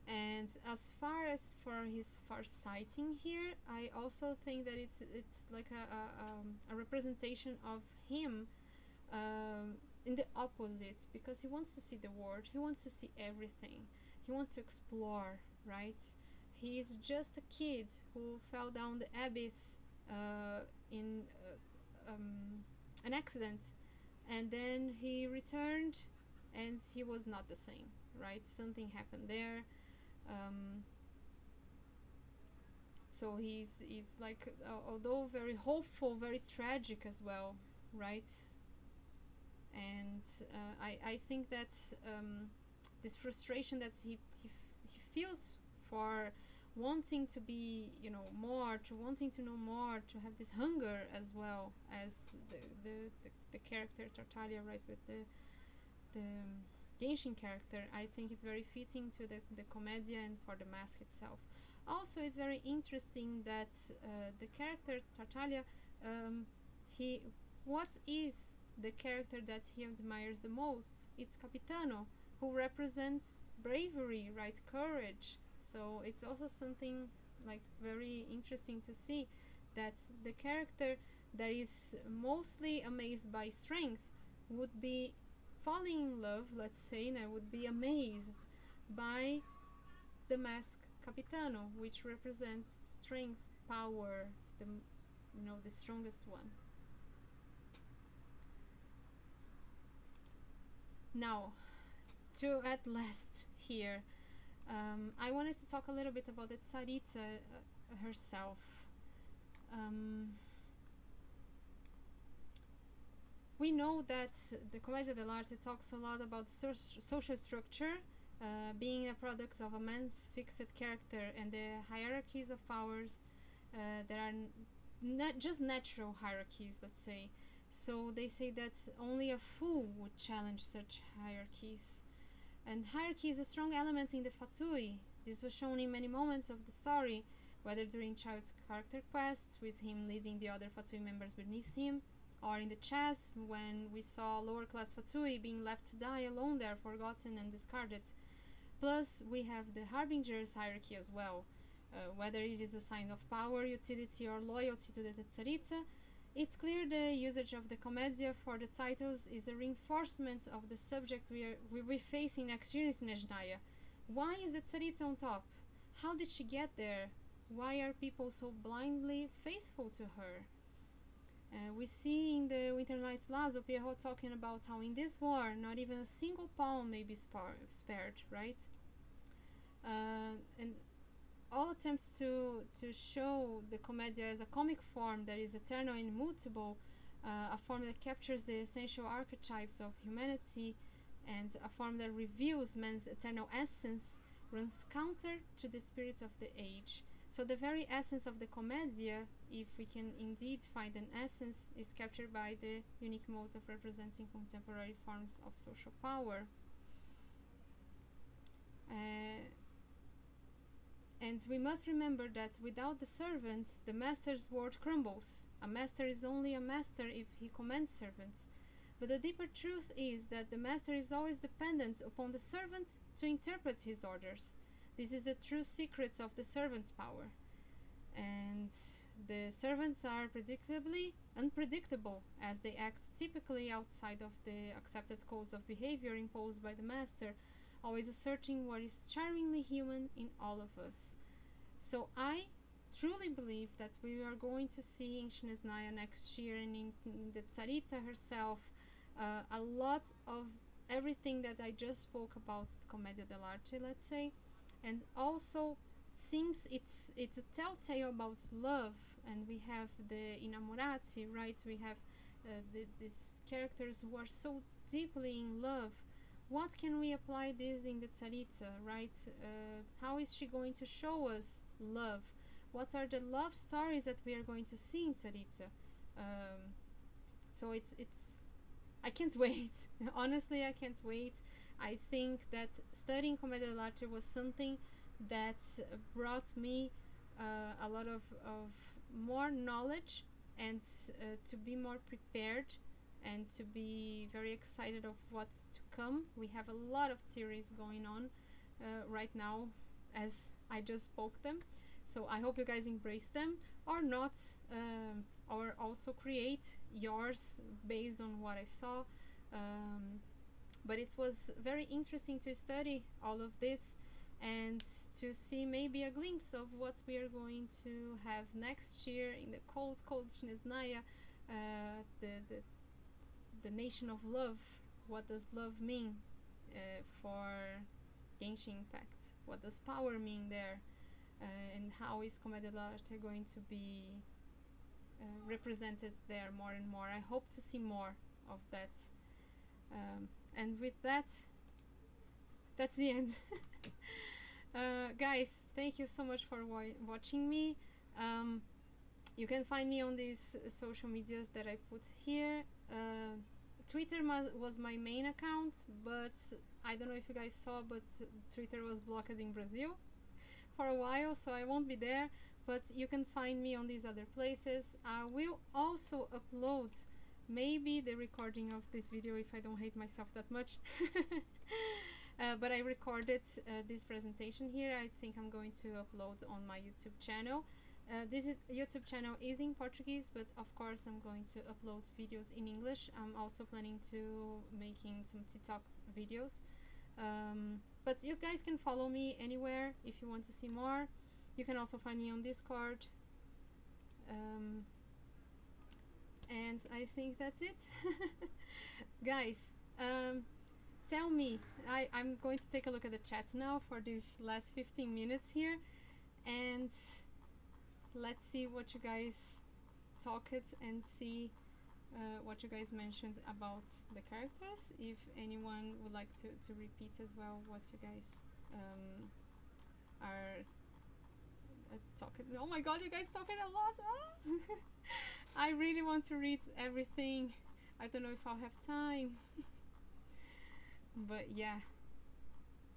And as far as for his farsighting here, I also think that it's like a representation of him in the opposite, because he wants to see the world, he wants to see everything, he wants to explore, right? He is just a kid who fell down the abyss in an accident, and then he returned and he was not the same, right? Something happened there. So he's like, although very hopeful, very tragic as well, right? And I think that this frustration that he feels for wanting to be, more, to wanting to know more, to have this hunger as well as the character Tartaglia, right, with the Genshin character. I think it's very fitting to the Commedia and for the mask itself. Also, it's very interesting that the character Tartaglia, what is the character that he admires the most? It's Capitano, who represents bravery, right, courage. So it's also something like very interesting to see that the character that is mostly amazed by strength would be falling in love, let's say, and I would be amazed by the mask Capitano, which represents strength, power, the strongest one. Now, to at last here, I wanted to talk a little bit about the Tsaritsa herself. We know that the Commedia Dell'arte talks a lot about social structure, being a product of a man's fixed character and the hierarchies of powers that are not just natural hierarchies, let's say. So they say that only a fool would challenge such hierarchies. And hierarchy is a strong element in the Fatui. This was shown in many moments of the story, whether during Child's character quests, with him leading the other Fatui members beneath him, or in the chess, when we saw lower class Fatui being left to die alone there, forgotten and discarded. Plus, we have the Harbingers hierarchy as well. Whether it is a sign of power, utility, or loyalty to the Tsaritsa, it's clear the usage of the Commedia for the titles is a reinforcement of the subject we face in next year in Snezhnaya. Why is the Tsaritsa on top? How did she get there? Why are people so blindly faithful to her? We see in the Winter Night's Lazo Pierrot talking about how in this war not even a single pawn may be spared, right? And all attempts to show the Commedia as a comic form that is eternal and immutable, a form that captures the essential archetypes of humanity, and a form that reveals man's eternal essence, runs counter to the spirit of the age. So the very essence of the Commedia, if we can indeed find an essence, is captured by the unique mode of representing contemporary forms of social power. And we must remember that without the servant, the master's world crumbles. A master is only a master if he commands servants. But the deeper truth is that the master is always dependent upon the servant to interpret his orders. This is the true secret of the servant's power. And the servants are predictably unpredictable, as they act typically outside of the accepted codes of behavior imposed by the master, always asserting what is charmingly human in all of us. So I truly believe that we are going to see in Snezhnaya next year, and in the Tsaritsa herself, a lot of everything that I just spoke about, Commedia dell'arte, let's say. And also, since it's a telltale about love, and we have the innamorati, right? We have these characters who are so deeply in love what can we apply this in the Tsaritsa, right? How is she going to show us love? What are the love stories that we are going to see in Tsaritsa? So it's I can't wait. Honestly, I can't wait. I think that studying Commedia Dell'arte was something that brought me a lot of more knowledge, and to be more prepared, and to be very excited of what's to come. We have a lot of theories going on right now as I just spoke them. So I hope you guys embrace them or not, or also create yours based on what I saw. But it was very interesting to study all of this and to see maybe a glimpse of what we are going to have next year in the cold Snezhnaya, the nation of love. What does love mean for Genshin Impact? What does power mean there? And how is Commedia Dell'arte going to be represented there more and more? I hope to see more of that. And with that, that's the end. Guys, thank you so much for watching me. You can find me on these social medias that I put here. Twitter was my main account, but I don't know if you guys saw, but Twitter was blocked in Brazil for a while, so I won't be there. But you can find me on these other places. I will also upload maybe the recording of this video if I don't hate myself that much. But I recorded this presentation here. I think I'm going to upload on my YouTube channel. This YouTube channel is in Portuguese, but of course I'm going to upload videos in English. I'm also planning to making some TikTok videos. But you guys can follow me anywhere if you want to see more. You can also find me on Discord. And I think that's it. Guys, tell me, I'm going to take a look at the chat now for these last 15 minutes here, and let's see what you guys talked and see what you guys mentioned about the characters. If anyone would like to repeat as well what you guys are talking. Oh my god, you guys talking a lot. Ah! I really want to read everything. I don't know if I'll have time. But yeah,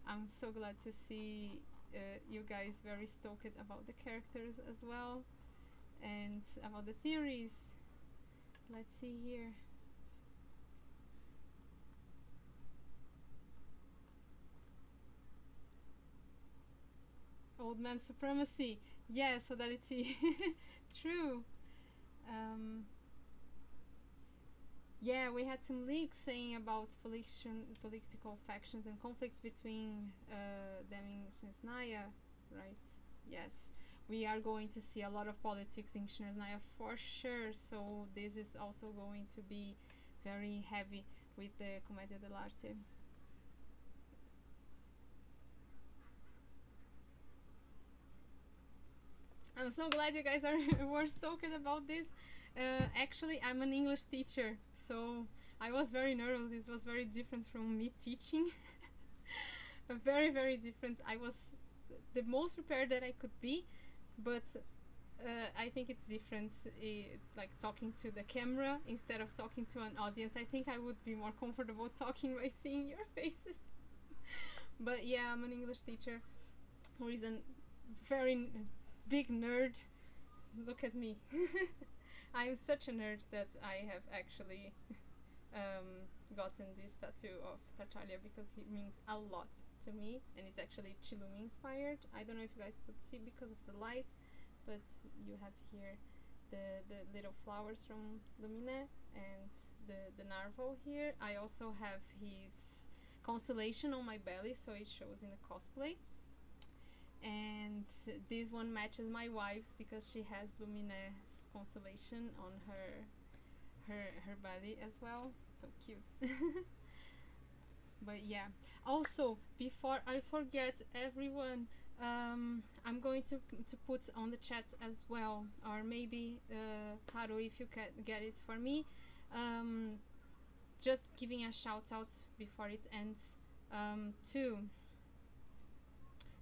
I'm so glad to see you guys very stoked about the characters as well, and about the theories. Let's see here. Old man supremacy. Yeah, sodality. True. Yeah, we had some leaks saying about political factions and conflicts between them in Snezhnaya, right? Yes, we are going to see a lot of politics in Snezhnaya for sure, so this is also going to be very heavy with the Commedia Dell'arte. I'm so glad you guys were stoked about this. Actually, I'm an English teacher, so I was very nervous. This was very different from me teaching. Very, very different. I was the most prepared that I could be, but I think it's different, like talking to the camera instead of talking to an audience. I think I would be more comfortable talking by seeing your faces. But yeah, I'm an English teacher who is a very big nerd. Look at me. I'm such a nerd that I have actually gotten this tattoo of Tartaglia because it means a lot to me, and it's actually Chilumi inspired. I don't know if you guys could see because of the light, but you have here the little flowers from Lumine and the narval here. I also have his constellation on my belly, so it shows in the cosplay. And this one matches my wife's because she has Lumine's constellation on her belly as well. So cute. But yeah, also before I forget, everyone, I'm going to put on the chat as well, or maybe Haru, if you can get it for me, just giving a shout out before it ends to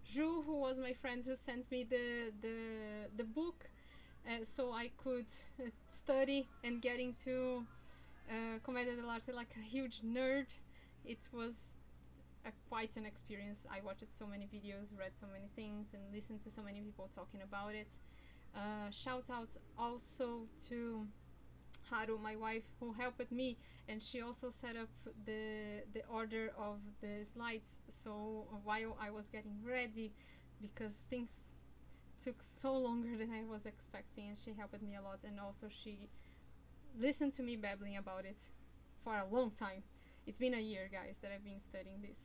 Ju, who was my friend who sent me the book, so I could study and get into Commedia Dell'arte like a huge nerd. It was quite an experience. I watched so many videos, read so many things, and listened to so many people talking about it. Shout out also to Haru, my wife, who helped me, and she also set up the order of the slides. So while I was getting ready, because things took so longer than I was expecting, and she helped me a lot, and also she listened to me babbling about it for a long time. It's been a year, guys, that I've been studying this.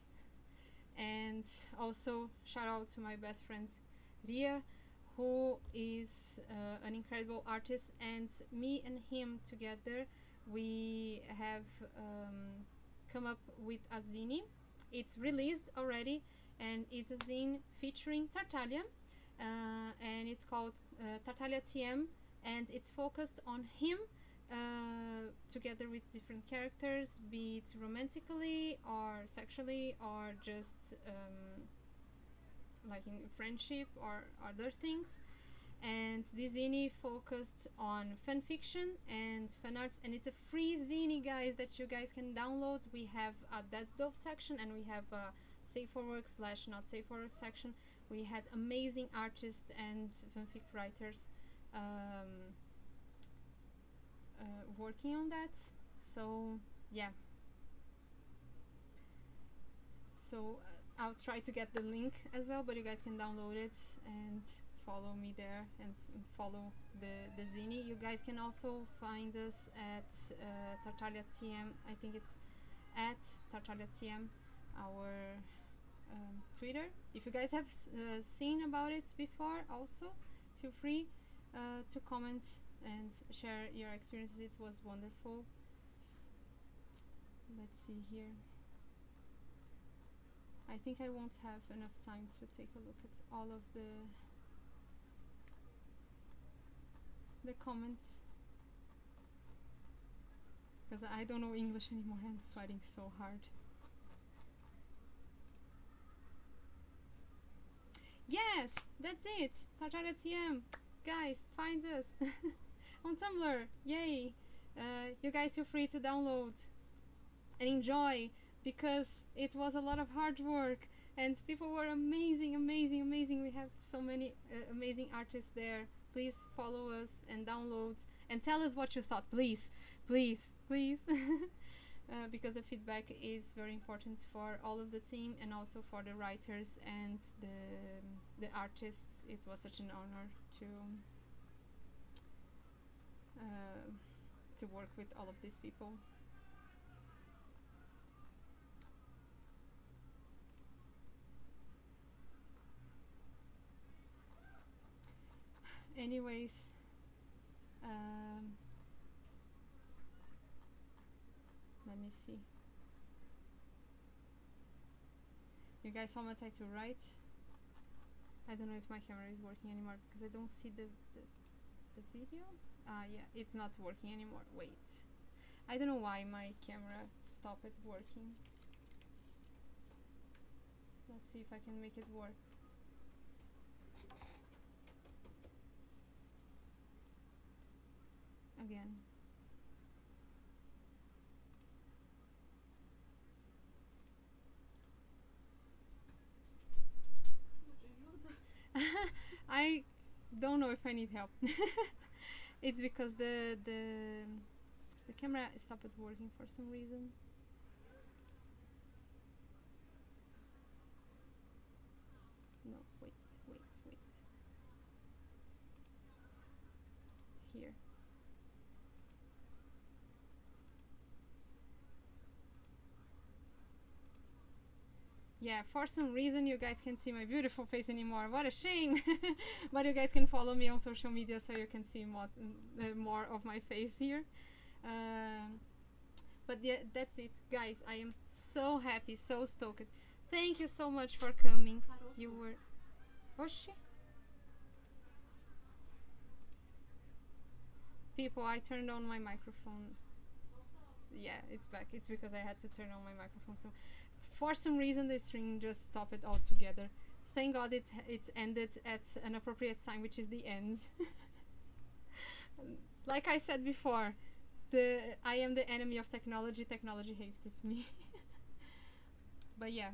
And also shout out to my best friend Ria, who is an incredible artist, and me and him together we have come up with a zine. It's released already, and it's a zine featuring Tartaglia, and it's called Tartaglia TM, and it's focused on him together with different characters, be it romantically or sexually or just like in friendship or other things. And this zine focused on fan fiction and fan arts, and it's a free zine, guys, that you guys can download. We have a Dead Dove section, and we have a safe for work / not safe for work section. We had amazing artists and fanfic writers working on that. So yeah, so I'll try to get the link as well, but you guys can download it and follow me there and follow the zine. You guys can also find us at Tartaglia TM. I think it's at Tartaglia TM, our Twitter. If you guys have seen about it before, also feel free to comment and share your experiences. It was wonderful. Let's see here. I think I won't have enough time to take a look at all of the comments, because I don't know English anymore. I'm sweating so hard. Yes, that's it. Tartaglia TM. Guys, find us on Tumblr. Yay! You guys feel free to download and enjoy, because it was a lot of hard work and people were amazing. We have so many amazing artists there. Please follow us and download and tell us what you thought, please because the feedback is very important for all of the team and also for the writers and the artists. It was such an honor to work with all of these people. Anyways, let me see. You guys saw my title, right? I don't know if my camera is working anymore because I don't see the video. Yeah, it's not working anymore. Wait, I don't know why my camera stopped working. Let's see if I can make it work. Again. I don't know if I need help. It's because the camera stopped working for some reason. No, wait. Here. Yeah, for some reason you guys can't see my beautiful face anymore. What a shame. But you guys can follow me on social media so you can see more of my face here. But yeah, that's it, guys. I am so happy, so stoked. Thank you so much for coming. You were... Oxi. People, I turned on my microphone. Yeah, it's back. It's because I had to turn on my microphone. So for some reason the stream just stopped it altogether. Thank God it ended at an appropriate time, which is the end. Like I said before, I am the enemy of technology. Technology hates me. But yeah,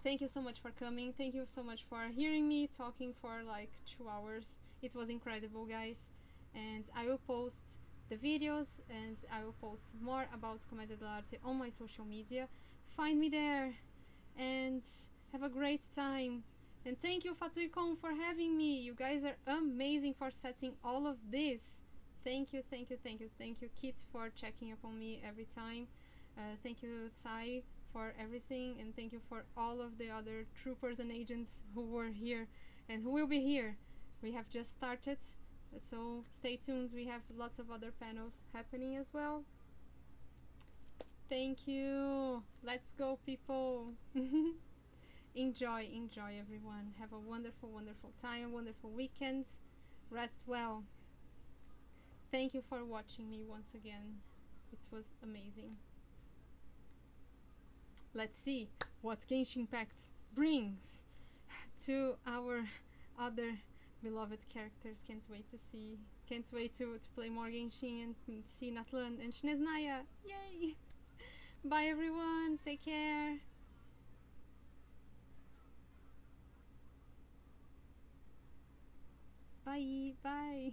thank you so much for coming. Thank you so much for hearing me talking for like 2 hours. It was incredible, guys. And I will post the videos and I will post more about Commedia Dell'arte on my social media. Find me there and have a great time. And thank you, FatuiCon, for having me. You guys are amazing for setting all of this. Thank you, thank you, thank you, thank you, Kit, for checking up on me every time. Thank you, Sai, for everything, and thank you for all of the other troopers and agents who were here and who will be here. We have just started, so stay tuned. We have lots of other panels happening as well. Thank you. Let's go, people. Enjoy, everyone. Have a wonderful, wonderful time, wonderful weekends. Rest well. Thank you for watching me once again. It was amazing. Let's see what Genshin Impact brings to our other beloved characters. Can't wait to see. Can't wait to play more Genshin and see Natlan and Shineznaya. Yay! Bye, everyone. Take care. Bye. Bye.